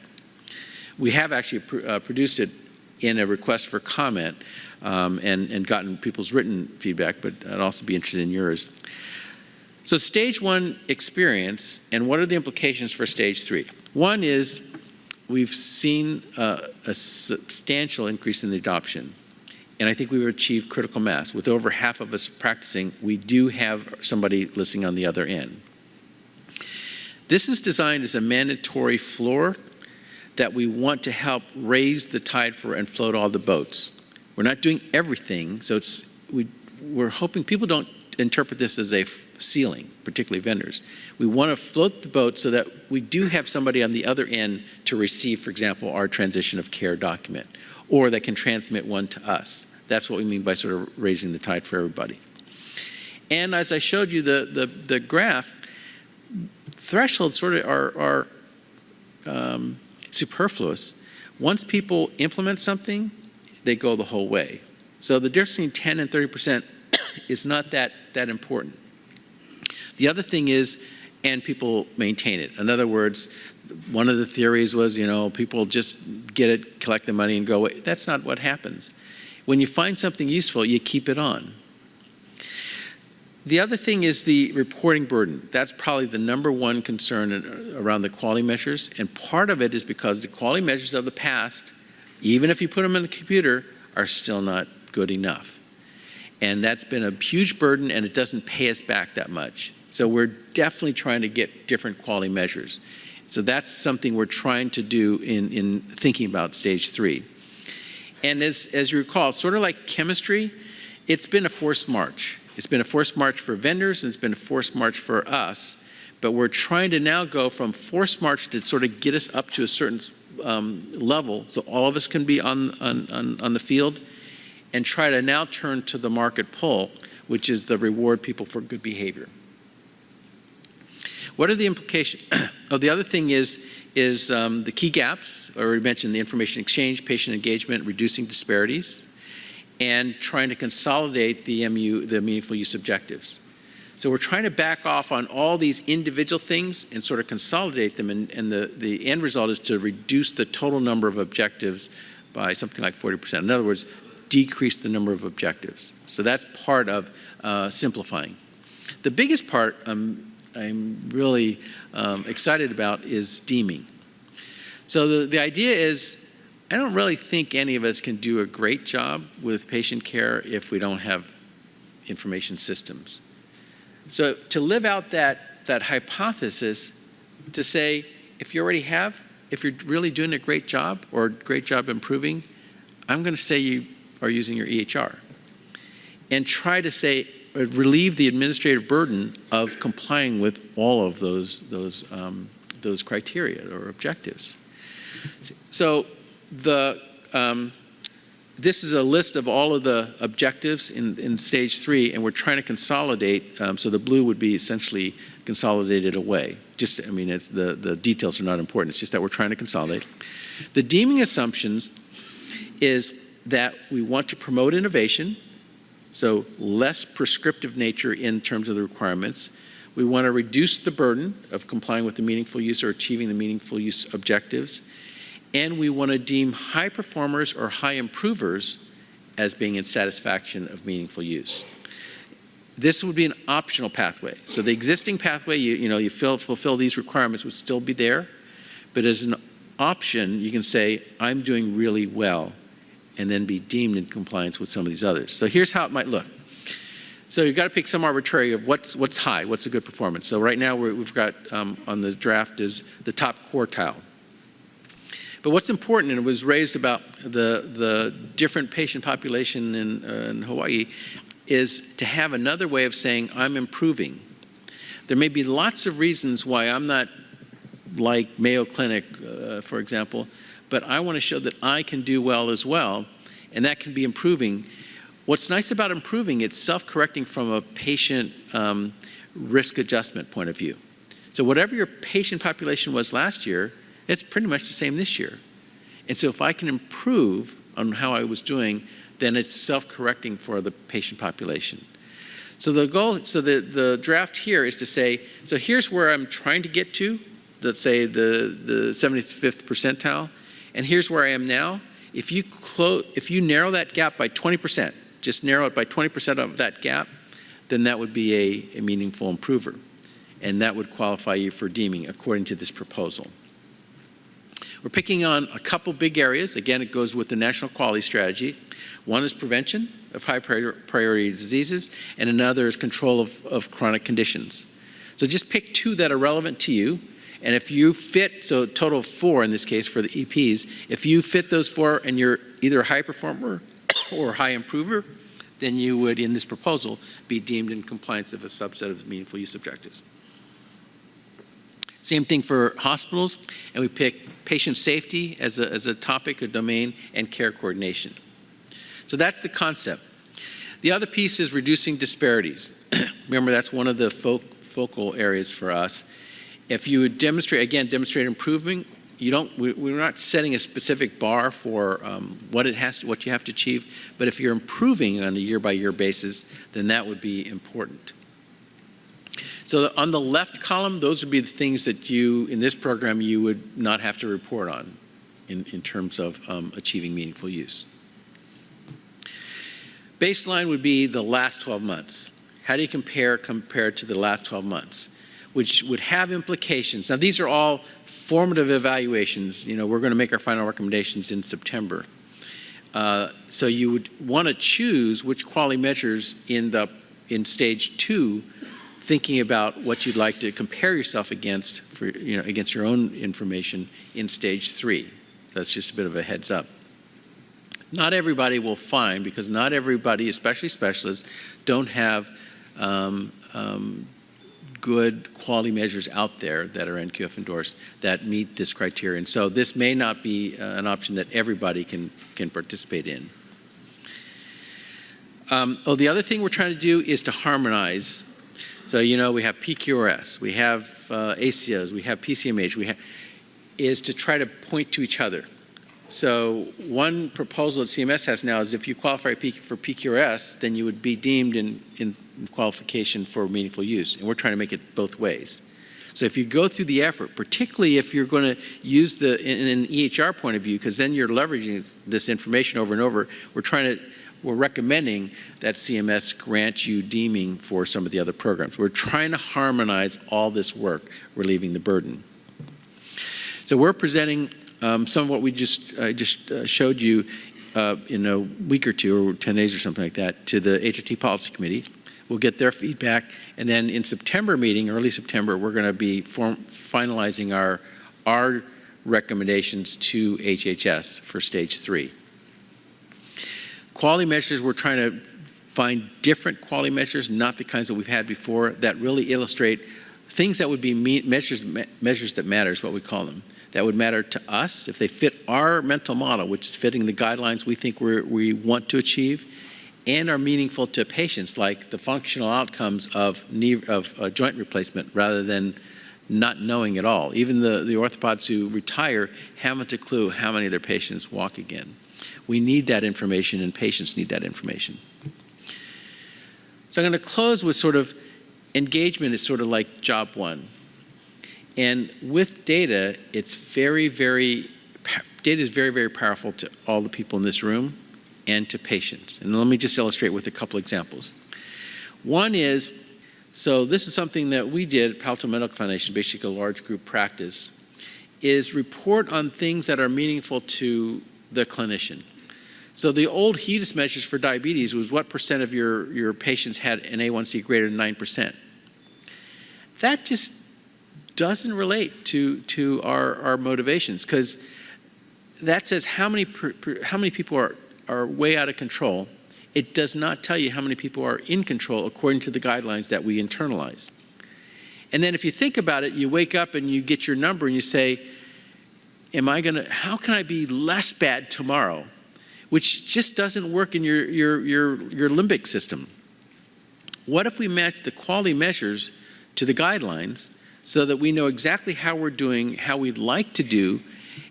We have actually produced it in a request for comment and gotten people's written feedback, but I'd also be interested in yours. So stage 1 experience, and what are the implications for stage 3? One is we've seen a substantial increase in the adoption, and I think we've achieved critical mass. With over half of us practicing, we do have somebody listening on the other end. This is designed as a mandatory floor that we want to help raise the tide for and float all the boats. We're not doing everything, so we're hoping people don't interpret this as a ceiling, particularly vendors. We want to float the boat so that we do have somebody on the other end to receive, for example, our transition of care document, or that can transmit one to us. That's what we mean by sort of raising the tide for everybody. And as I showed you the graph, thresholds sort of are superfluous. Once people implement something, they go the whole way. So the difference between 10 and 30% is not that important. The other thing is, and people maintain it. In other words, one of the theories was, people just get it, collect the money, and go away. That's not what happens. When you find something useful, you keep it on. The other thing is the reporting burden. That's probably the number one concern around the quality measures, and part of it is because the quality measures of the past, even if you put them in the computer, are still not good enough. And that's been a huge burden, and it doesn't pay us back that much. So we're definitely trying to get different quality measures. So that's something we're trying to do in thinking about stage 3. And as you recall, sort of like chemistry, it's been a forced march. It's been a forced march for vendors, and it's been a forced march for us. But we're trying to now go from forced march to sort of get us up to a certain level, so all of us can be on the field, and try to now turn to the market pull, which is the reward people for good behavior. What are the implications? The other thing is the key gaps, or we mentioned the information exchange, patient engagement, reducing disparities, and trying to consolidate the meaningful use objectives. So we're trying to back off on all these individual things and sort of consolidate them, and the end result is to reduce the total number of objectives by something like 40%. In other words, decrease the number of objectives. So that's part of simplifying. The biggest part I'm really excited about is deeming. So the idea is, I don't really think any of us can do a great job with patient care if we don't have information systems. So to live out that hypothesis, to say, if you're really doing a great job or a great job improving, I'm going to say you are using your EHR. And try to say, relieve the administrative burden of complying with all of those criteria or objectives. So this is a list of all of the objectives in stage 3, and we're trying to consolidate. So the blue would be essentially consolidated away. It's the details are not important. It's just that we're trying to consolidate. The deeming assumptions is that we want to promote innovation, so less prescriptive nature in terms of the requirements. We want to reduce the burden of complying with the meaningful use or achieving the meaningful use objectives. And we want to deem high performers or high improvers as being in satisfaction of meaningful use. This would be an optional pathway. So the existing pathway, you fulfill these requirements would still be there, but as an option, you can say, I'm doing really well, and then be deemed in compliance with some of these others. So here's how it might look. So you've got to pick some arbitrary of what's high, what's a good performance. So right now we've got on the draft is the top quartile. But what's important, and it was raised about the different patient population in Hawaii, is to have another way of saying, I'm improving. There may be lots of reasons why I'm not like Mayo Clinic, for example, but I want to show that I can do well as well, and that can be improving. What's nice about improving, it's self-correcting from a patient risk adjustment point of view. So whatever your patient population was last year, it's pretty much the same this year. And so if I can improve on how I was doing, then it's self-correcting for the patient population. So the goal, the draft here is to say, so here's where I'm trying to get to, let's say the 75th percentile, and here's where I am now. If you narrow that gap by 20%, just narrow it by 20% of that gap, then that would be a meaningful improver. And that would qualify you for deeming according to this proposal. We're picking on a couple big areas. Again, it goes with the National Quality Strategy. One is prevention of high priority diseases, and another is control of chronic conditions. So just pick 2 that are relevant to you, and if you fit, so a total of 4 in this case for the EPs, if you fit those 4 and you're either a high performer or high improver, then you would, in this proposal, be deemed in compliance of a subset of the meaningful use objectives. Same thing for hospitals, and we pick patient safety as a topic, a domain, and care coordination. So that's the concept. The other piece is reducing disparities. Remember, that's one of the focal areas for us. If you would demonstrate improvement, we're not setting a specific bar for what you have to achieve, but if you're improving on a year-by-year basis, then that would be important. So on the left column, those would be the things that you, in this program, you would not have to report on in terms of achieving meaningful use. Baseline would be the last 12 months. How do you compare to the last 12 months? Which would have implications. Now, these are all formative evaluations. You know, we're going to make our final recommendations in September. So you would want to choose which quality measures in stage 2, thinking about what you'd like to compare yourself against against your own information in stage 3. That's just a bit of a heads up. Not everybody will find, because not everybody, especially specialists, don't have good quality measures out there that are NQF endorsed that meet this criterion. So this may not be an option that everybody can participate in. The other thing we're trying to do is to harmonize. So, you know, we have PQRS, we have ACOs, we have PCMH, is to try to point to each other. So one proposal that CMS has now is if you qualify for PQRS, then you would be deemed in qualification for meaningful use. And we're trying to make it both ways. So if you go through the effort, particularly if you're going to use in an EHR point of view, because then you're leveraging this information over and over, we're recommending that CMS grant you deeming for some of the other programs. We're trying to harmonize all this work, relieving the burden. So we're presenting some of what we just showed you in a week or 2 or 10 days or something like that to the HIT Policy Committee. We'll get their feedback, and then in September meeting, early September, we're going to be finalizing our recommendations to HHS for stage 3. Quality measures, we're trying to find different quality measures, not the kinds that we've had before, that really illustrate things that would be measures that matter is what we call them. That would matter to us if they fit our mental model, which is fitting the guidelines we think we want to achieve, and are meaningful to patients, like the functional outcomes of joint replacement, rather than not knowing at all. Even the orthopods who retire haven't a clue how many of their patients walk again. We need that information, and patients need that information. So I'm going to close with sort of engagement is sort of like job 1. And with data, data is very, very powerful to all the people in this room and to patients. And let me just illustrate with a couple examples. One is, so this is something that we did at Palo Alto Medical Foundation, basically a large group practice, is report on things that are meaningful to the clinician. So the old HITECH measures for diabetes was what % of your patients had an A1C greater than 9%. That just doesn't relate to our motivations, because that says how many people are way out of control. It does not tell you how many people are in control according to the guidelines that we internalize. And then if you think about it, you wake up and you get your number and you say, how can I be less bad tomorrow? Which just doesn't work in your limbic system. What if we match the quality measures to the guidelines so that we know exactly how we're doing, how we'd like to do,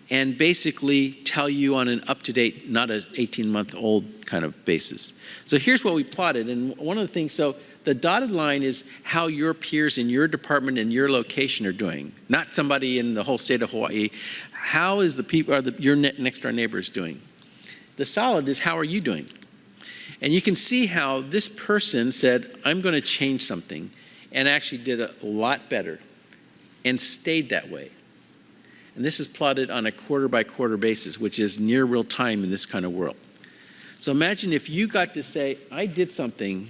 and basically tell you on an up-to-date, not an 18-month-old kind of basis. So here's what we plotted, and one of the things, so the dotted line is how your peers in your department and your location are doing, not somebody in the whole state of Hawaii. How is your next-door neighbors doing? The solid is how are you doing? And you can see how this person said, I'm going to change something, and actually did a lot better and stayed that way. And this is plotted on a quarter-by-quarter basis, which is near real time in this kind of world. So imagine if you got to say, I did something,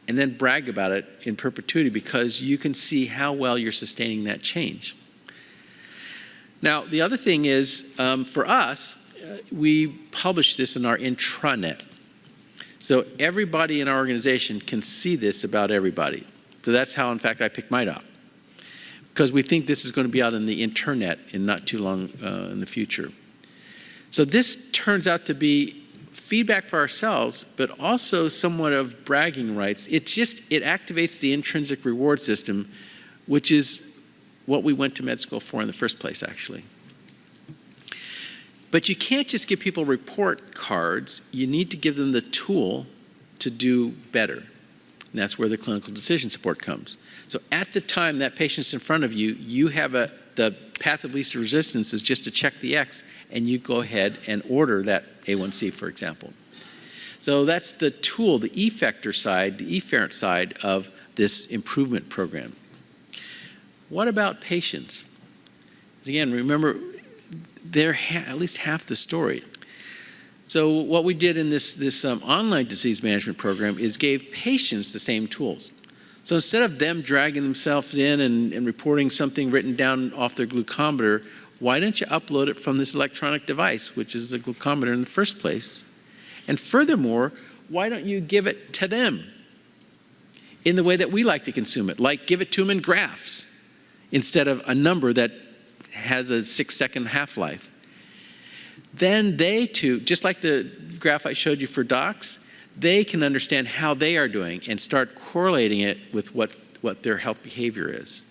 and then brag about it in perpetuity, because you can see how well you're sustaining that change. Now, the other thing is, for us, we publish this in our intranet. So everybody in our organization can see this about everybody. So that's how, in fact, I picked mine up, because we think this is going to be out in the internet in not too long in the future. So this turns out to be feedback for ourselves, but also somewhat of bragging rights. It activates the intrinsic reward system, which is what we went to med school for in the first place, actually. But you can't just give people report cards. You need to give them the tool to do better. And that's where the clinical decision support comes. So at the time that patient's in front of you, you have the path of least resistance is just to check the X, and you go ahead and order that A1C, for example. So that's the tool, the effector side, the efferent side of this improvement program. What about patients? Again, remember, they're at least half the story. So what we did in this online disease management program is gave patients the same tools. So instead of them dragging themselves in and reporting something written down off their glucometer, why don't you upload it from this electronic device, which is the glucometer in the first place? And furthermore, why don't you give it to them in the way that we like to consume it, like give it to them in graphs instead of a number that has a 6-second half-life. Then they too, just like the graph I showed you for docs, they can understand how they are doing and start correlating it with what their health behavior is.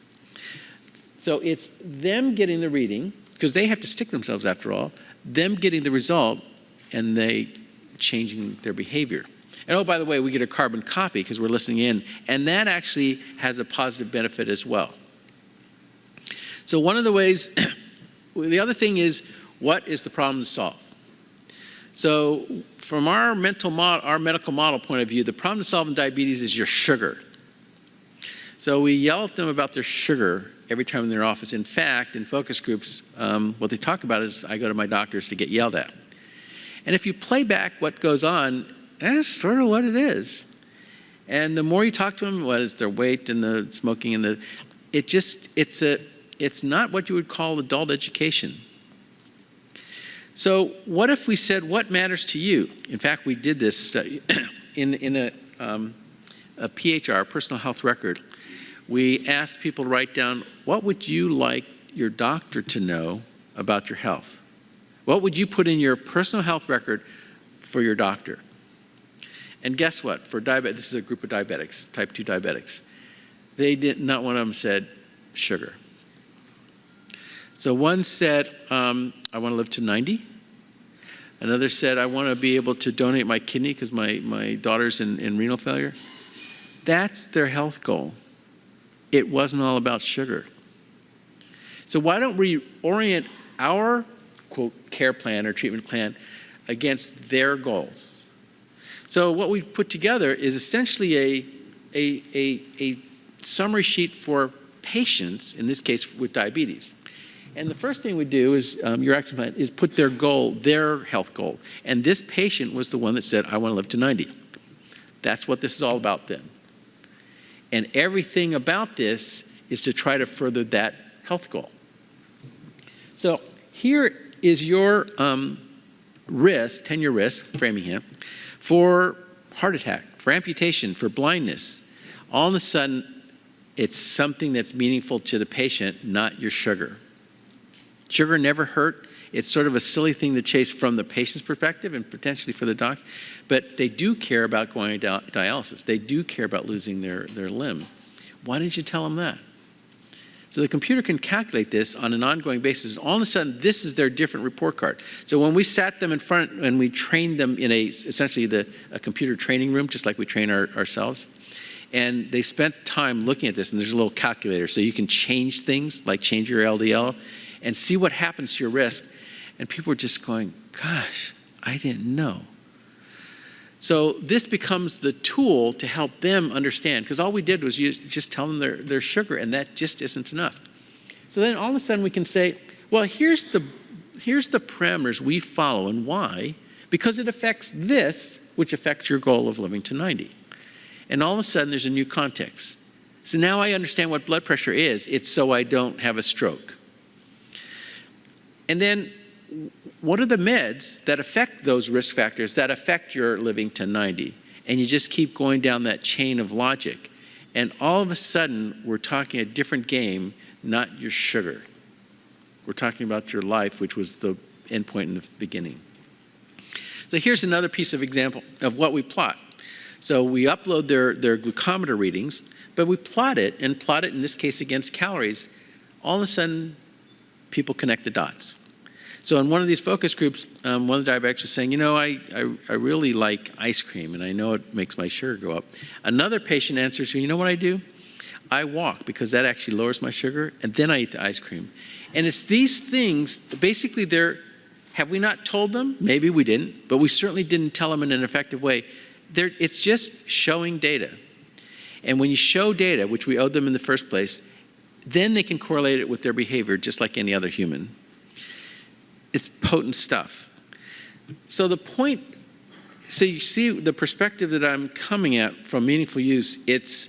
So it's them getting the reading, because they have to stick themselves after all, them getting the result, and they changing their behavior. And oh, by the way, we get a carbon copy because we're listening in, and that actually has a positive benefit as well. So one of the ways, the other thing is, what is the problem to solve? So from our medical model point of view, the problem to solve in diabetes is your sugar. So we yell at them about their sugar every time in their office. In fact, in focus groups, what they talk about is I go to my doctors to get yelled at. And if you play back what goes on, that's sort of what it is. And the more you talk to them, what is their weight and the smoking and it's not what you would call adult education. So what if we said, what matters to you? In fact, we did this study in a PHR, personal health record. We asked people to write down, what would you like your doctor to know about your health? What would you put in your personal health record for your doctor? And guess what? For diabetes, this is a group of diabetics, type 2 diabetics. Not one of them said sugar. So one said, I want to live to 90. Another said, I want to be able to donate my kidney because my daughter's in renal failure. That's their health goal. It wasn't all about sugar. So why don't we orient our, quote, care plan or treatment plan against their goals? So what we've put together is essentially a summary sheet for patients, in this case with diabetes. And the first thing we do is, your action plan, is put their goal, their health goal. And this patient was the one that said, I want to live to 90. That's what this is all about then. And everything about this is to try to further that health goal. So here is your risk, 10-year risk, Framingham, for heart attack, for amputation, for blindness. All of a sudden, it's something that's meaningful to the patient, not your sugar. Sugar never hurt. It's sort of a silly thing to chase from the patient's perspective and potentially for the docs, but they do care about going to dialysis. They do care about losing their limb. Why didn't you tell them that? So the computer can calculate this on an ongoing basis. All of a sudden, this is their different report card. So when we sat them in front and we trained them in essentially a computer training room, just like we train ourselves, and they spent time looking at this, and there's a little calculator, so you can change things, like change your LDL, and see what happens to your risk. And people were just going, gosh, I didn't know. So this becomes the tool to help them understand, because all we did was just tell them their sugar, and that just isn't enough. So then all of a sudden we can say, well, here's the parameters we follow, and why? Because it affects this, which affects your goal of living to 90. And all of a sudden there's a new context. So now I understand what blood pressure is. It's so I don't have a stroke. And then what are the meds that affect those risk factors that affect your living to 90? And you just keep going down that chain of logic. And all of a sudden, we're talking a different game, not your sugar. We're talking about your life, which was the end point in the beginning. So here's another piece of example of what we plot. So we upload their glucometer readings, but we plot it, and plot it in this case against calories. All of a sudden, people connect the dots. So in one of these focus groups, one of the diabetics was saying, I really like ice cream, and I know it makes my sugar go up. Another patient answers, you know what I do? I walk, because that actually lowers my sugar, and then I eat the ice cream. And it's these things, basically have we not told them? Maybe we didn't, but we certainly didn't tell them in an effective way. It's just showing data. And when you show data, which we owed them in the first place, then they can correlate it with their behavior just like any other human. It's potent stuff. So you see the perspective that I'm coming at from meaningful use, it's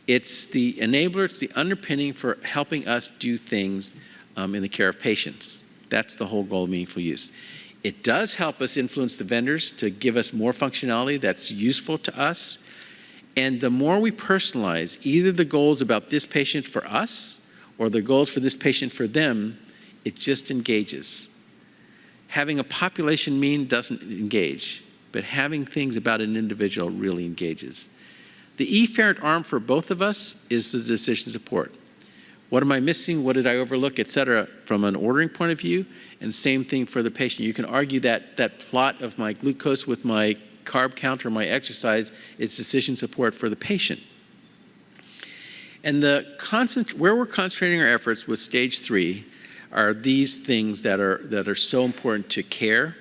the enabler, it's the underpinning for helping us do things in the care of patients. That's the whole goal of meaningful use. It does help us influence the vendors to give us more functionality that's useful to us. And the more we personalize either the goals about this patient for us or the goals for this patient for them, it just engages. Having a population mean doesn't engage, but having things about an individual really engages. The efferent arm for both of us is the decision support. What am I missing? What did I overlook, et cetera, from an ordering point of view? And same thing for the patient. You can argue that plot of my glucose with my carb count or my exercise is decision support for the patient. And where we're concentrating our efforts with stage 3 are these things that are so important to care,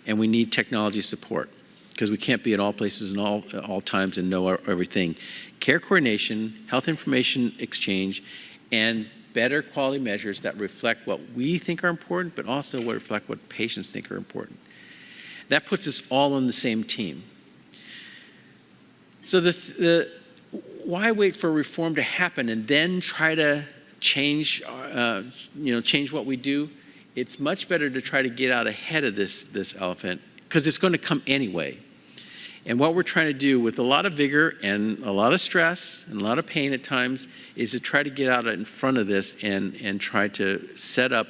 and we need technology support because we can't be at all places and all times and know everything. Care coordination, health information exchange, and better quality measures that reflect what we think are important, but also reflect what patients think are important. That puts us all on the same team. So why wait for reform to happen and then try to change what we do? It's much better to try to get out ahead of this elephant, because it's going to come anyway. And what we're trying to do with a lot of vigor and a lot of stress and a lot of pain at times is to try to get out in front of this and try to set up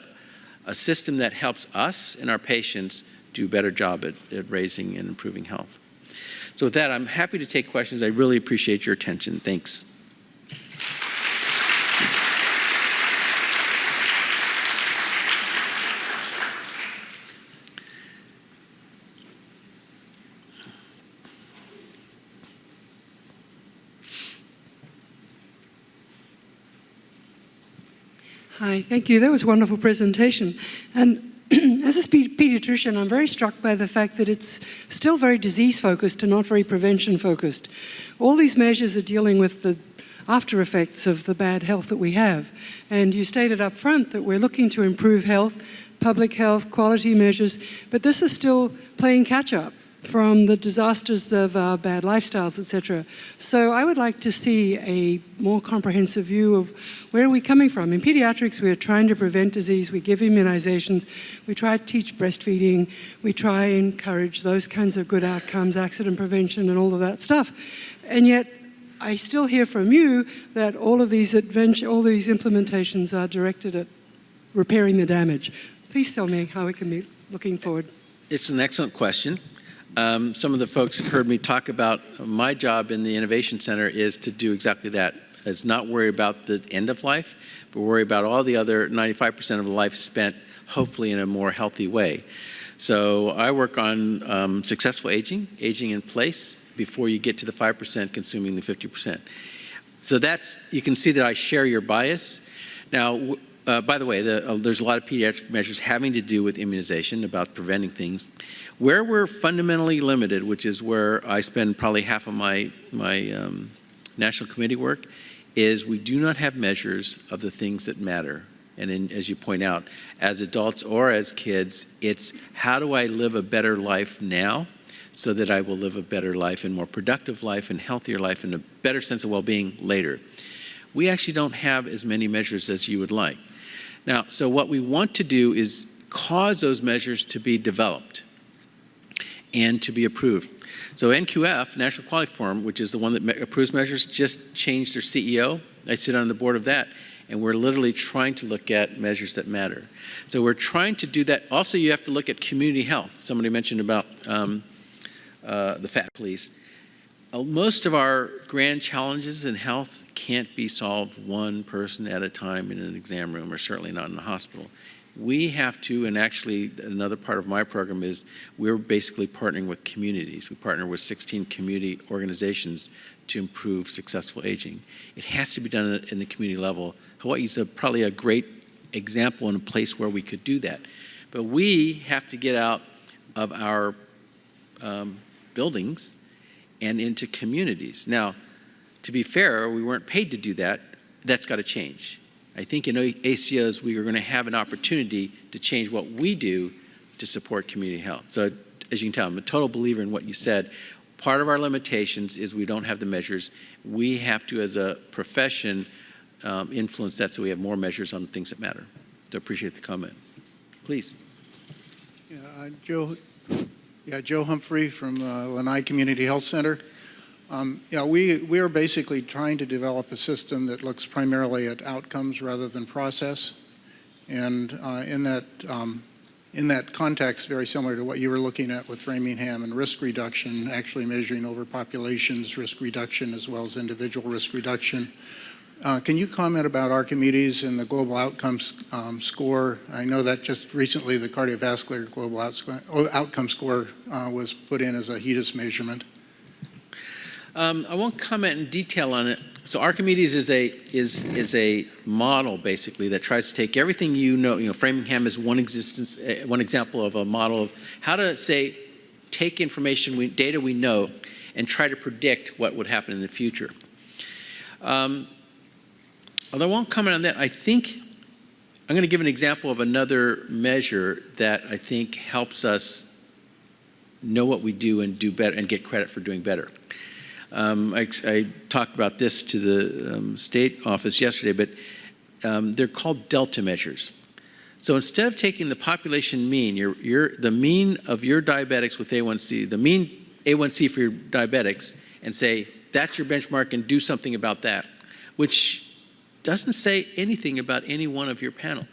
a system that helps us and our patients do a better job at raising and improving health. So with that, I'm happy to take questions. I really appreciate your attention. Thanks. Hi, thank you. That was a wonderful presentation. And as a pediatrician, I'm very struck by the fact that it's still very disease-focused and not very prevention-focused. All these measures are dealing with the after effects of the bad health that we have. And you stated up front that we're looking to improve health, public health, quality measures, but this is still playing catch-up from the disasters of our bad lifestyles, etc. So I would like to see a more comprehensive view of where are we coming from. In pediatrics, we are trying to prevent disease, we give immunizations, we try to teach breastfeeding, we try and encourage those kinds of good outcomes, accident prevention and all of that stuff. And yet, I still hear from you that all of these implementations are directed at repairing the damage. Please tell me how we can be looking forward. It's an excellent question. Some of the folks have heard me talk about my job in the Innovation Center is to do exactly that. It's not worry about the end of life, but worry about all the other 95% of life spent, hopefully in a more healthy way. So I work on successful aging in place before you get to the 5% consuming the 50%. So you can see that I share your bias. Now, by the way, there's a lot of pediatric measures having to do with immunization, about preventing things. Where we're fundamentally limited, which is where I spend probably half of my national committee work, is we do not have measures of the things that matter. And as you point out, as adults or as kids, it's how do I live a better life now so that I will live a better life and more productive life and healthier life and a better sense of well-being later. We actually don't have as many measures as you would like. Now, so what we want to do is cause those measures to be developed and to be approved. So NQF, National Quality Forum, which is the one that approves measures, just changed their CEO. I sit on the board of that, and we're literally trying to look at measures that matter. So we're trying to do that. Also, you have to look at community health. Somebody mentioned about the fat police. Most of our grand challenges in health can't be solved one person at a time in an exam room, or certainly not in a hospital. we have to, and actually another part of my program is we're basically partnering with communities. We partner with 16 community organizations to improve successful aging. It has to be done in the community level. Hawaii's probably a great example and a place where we could do that. But we have to get out of our buildings and into communities. Now, to be fair, we weren't paid to do that. That's got to change. I think in ACOs, we are going to have an opportunity to change what we do to support community health. So as you can tell, I'm a total believer in what you said. Part of our limitations is we don't have the measures. We have to, as a profession, influence that so we have more measures on the things that matter. So appreciate the comment. Please. Joe Humphrey from Lanai Community Health Center. We are basically trying to develop a system that looks primarily at outcomes rather than process. And in that context, very similar to what you were looking at with Framingham and risk reduction, actually measuring over populations risk reduction as well as individual risk reduction. Can you comment about Archimedes and the global outcomes score? I know that just recently the cardiovascular global outcome score was put in as a HITECH measurement. I won't comment in detail on it. So Archimedes is a model basically that tries to take everything you know. Framingham is one example of a model of how to take information, data we know, and try to predict what would happen in the future. Although I won't comment on that, I think I'm going to give an example of another measure that I think helps us know what we do and do better and get credit for doing better. I talked about this to the state office yesterday, but they're called delta measures. So instead of taking the population mean, the mean of your diabetics with A1C, the mean A1C for your diabetics, and say, that's your benchmark and do something about that, which doesn't say anything about any one of your panel.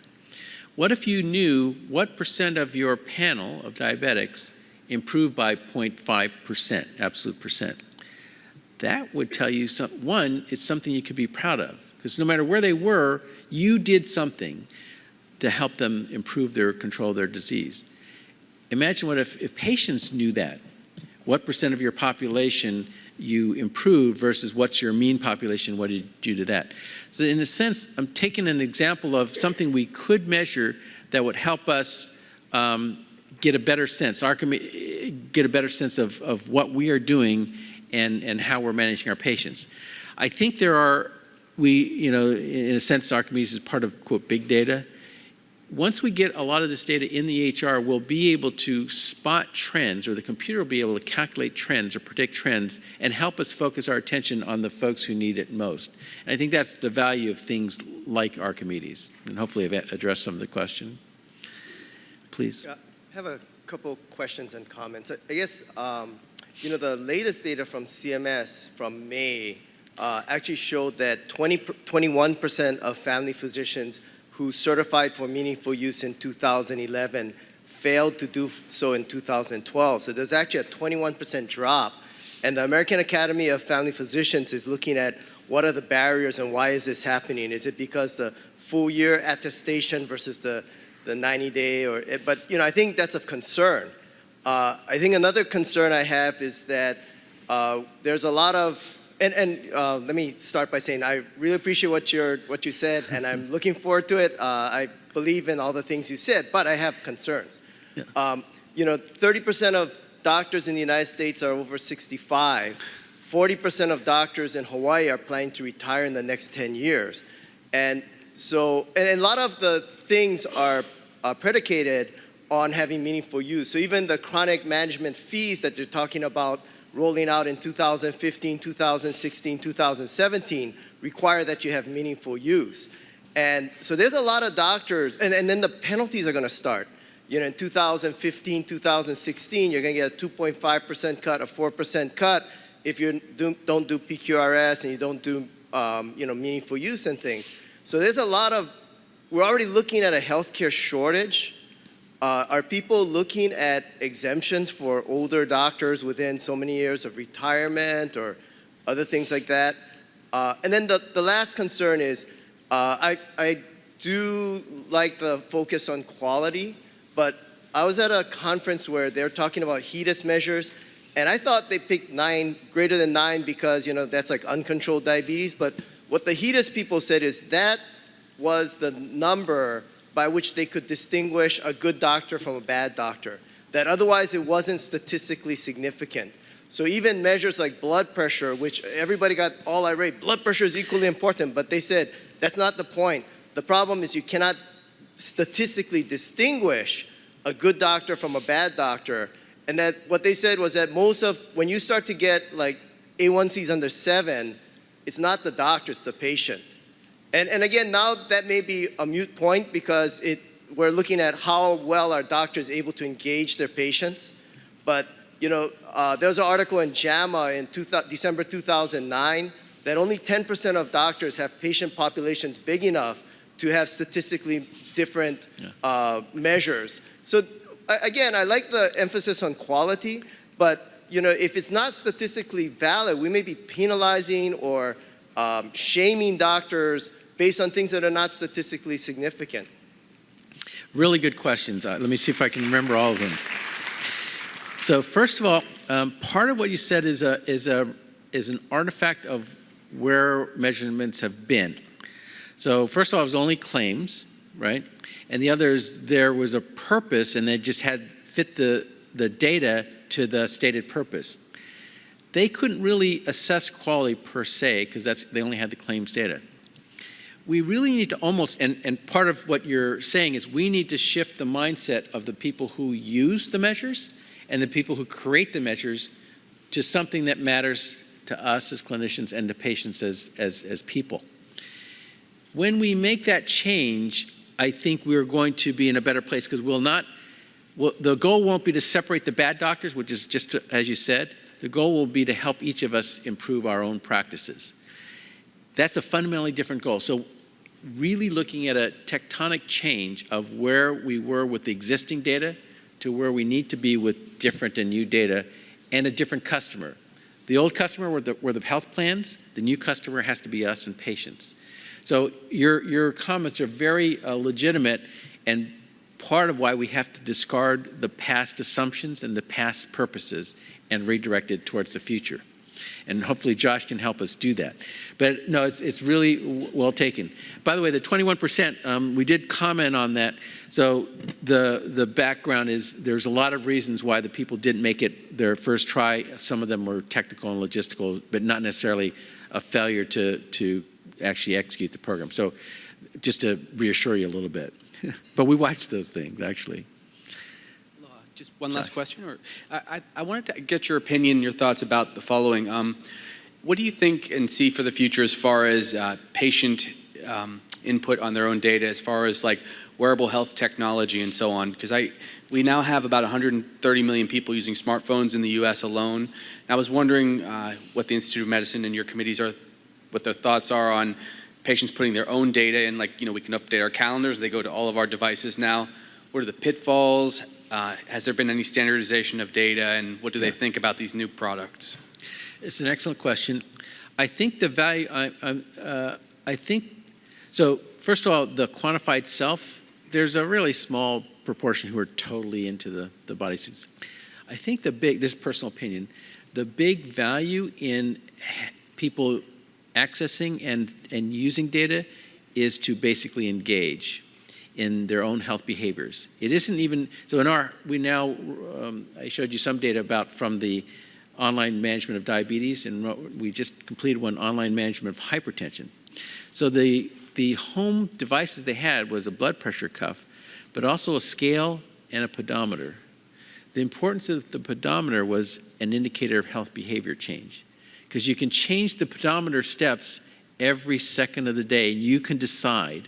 What if you knew what % of your panel of diabetics improved by 0.5%, absolute percent? That would tell you, one, it's something you could be proud of, because no matter where they were, you did something to help them improve their control of their disease. Imagine what if patients knew that. What % of your population you improved versus what's your mean population, what did you do to that? So in a sense, I'm taking an example of something we could measure that would help us get a better sense, get a better sense of what we are doing and how we're managing our patients. I think in a sense, Archimedes is part of, quote, big data. Once we get a lot of this data in the EHR, we'll be able to spot trends, or the computer will be able to calculate trends or predict trends and help us focus our attention on the folks who need it most. And I think that's the value of things like Archimedes. And hopefully I've addressed some of the question. Please. I have a couple questions and comments. I guess, the latest data from CMS from May actually showed that 21% of family physicians who certified for meaningful use in 2011 failed to do so in 2012. So there's actually a 21% drop. And the American Academy of Family Physicians is looking at what are the barriers and why is this happening? Is it because the full year attestation versus the 90-day? But I think that's of concern. I think another concern I have is that there's a lot of, let me start by saying I really appreciate what you said, and I'm looking forward to it. I believe in all the things you said, but I have concerns. Yeah. 30% of doctors in the United States are over 65. 40% of doctors in Hawaii are planning to retire in the next 10 years. And so, and a lot of the things are predicated on having meaningful use. So even the chronic management fees that you're talking about rolling out in 2015, 2016, 2017 require that you have meaningful use. And so there's a lot of doctors, and then the penalties are going to start. In 2015, 2016, you're going to get a 2.5% cut, a 4% cut if you don't do PQRS and you don't do meaningful use and things. So there's a lot of, we're already looking at a healthcare shortage. Are people looking at exemptions for older doctors within so many years of retirement or other things like that? And then the last concern is, I do like the focus on quality, but I was at a conference where they're talking about HITECH measures, and I thought they picked 9, greater than 9, because that's like uncontrolled diabetes. But what the HITECH people said is that was the number by which they could distinguish a good doctor from a bad doctor, that otherwise it wasn't statistically significant. So even measures like blood pressure, which everybody got all irate, blood pressure is equally important, but they said that's not the point. The problem is you cannot statistically distinguish a good doctor from a bad doctor. And that what they said was that when you start to get like A1Cs under 7, it's not the doctor, it's the patient. And again, now that may be a moot point, because we're looking at how well our doctor is able to engage their patients. But there was an article in JAMA in December 2009 that only 10% of doctors have patient populations big enough to have statistically different measures. So again, I like the emphasis on quality, but if it's not statistically valid, we may be penalizing or shaming doctors based on things that are not statistically significant. Really good questions. Let me see if I can remember all of them. So first of all, part of what you said is an artifact of where measurements have been. So first of all, it was only claims, right? And the others, there was a purpose, and they just had fit the data to the stated purpose. They couldn't really assess quality per se, because they only had the claims data. We really need to and part of what you're saying is we need to shift the mindset of the people who use the measures and the people who create the measures to something that matters to us as clinicians and to patients as people. When we make that change, I think we're going to be in a better place, because the goal won't be to separate the bad doctors, which is just as you said. The goal will be to help each of us improve our own practices. That's a fundamentally different goal. So really looking at a tectonic change of where we were with the existing data to where we need to be with different and new data, and a different customer. The old customer were the health plans. The new customer has to be us and patients. So your comments are very legitimate, and part of why we have to discard the past assumptions and the past purposes and redirect it towards the future. And hopefully Josh can help us do that. But no, it's really well taken. By the way, the 21%, we did comment on that. So the background is there's a lot of reasons why the people didn't make it their first try. Some of them were technical and logistical, but not necessarily a failure to actually execute the program. So just to reassure you a little bit. But we watched those things, actually. Just one last question. I wanted to get your opinion, your thoughts about the following. What do you think and see for the future as far as patient input on their own data, as far as like wearable health technology and so on? Because we now have about 130 million people using smartphones in the U.S. alone. And I was wondering what the Institute of Medicine and your committees what their thoughts are on patients putting their own data in. Like, we can update our calendars. They go to all of our devices now. What are the pitfalls? Has there been any standardization of data, and what do they think about these new products? It's an excellent question. I think the value, so first of all, the quantified self, there's a really small proportion who are totally into the bodysuits. I think this is personal opinion, the big value in people accessing and using data is to basically engage in their own health behaviors. It isn't even, so I showed you some data from the online management of diabetes, and we just completed one online management of hypertension. So the home devices they had was a blood pressure cuff, but also a scale and a pedometer. The importance of the pedometer was an indicator of health behavior change, because you can change the pedometer steps every second of the day, and you can decide.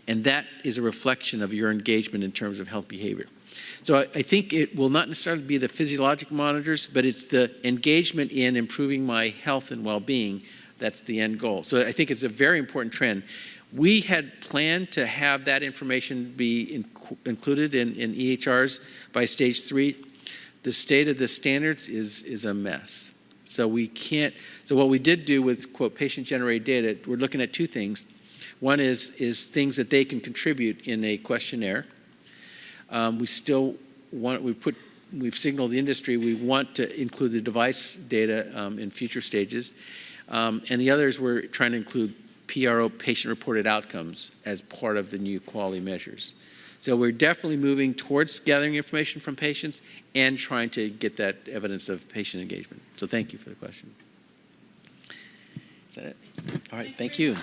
And that is a reflection of your engagement in terms of health behavior. So I think it will not necessarily be the physiologic monitors, but it's the engagement in improving my health and well-being that's the end goal. So I think it's a very important trend. We had planned to have that information be included in EHRs by stage 3. The state of the standards is a mess. So we can't, so what we did do with, quote, patient-generated data, we're looking at two things. One is things that they can contribute in a questionnaire. We've signaled the industry we want to include the device data in future stages. And the others, we're trying to include PRO, patient-reported outcomes, as part of the new quality measures. So we're definitely moving towards gathering information from patients and trying to get that evidence of patient engagement. So thank you for the question. Is that it? All right, thank you.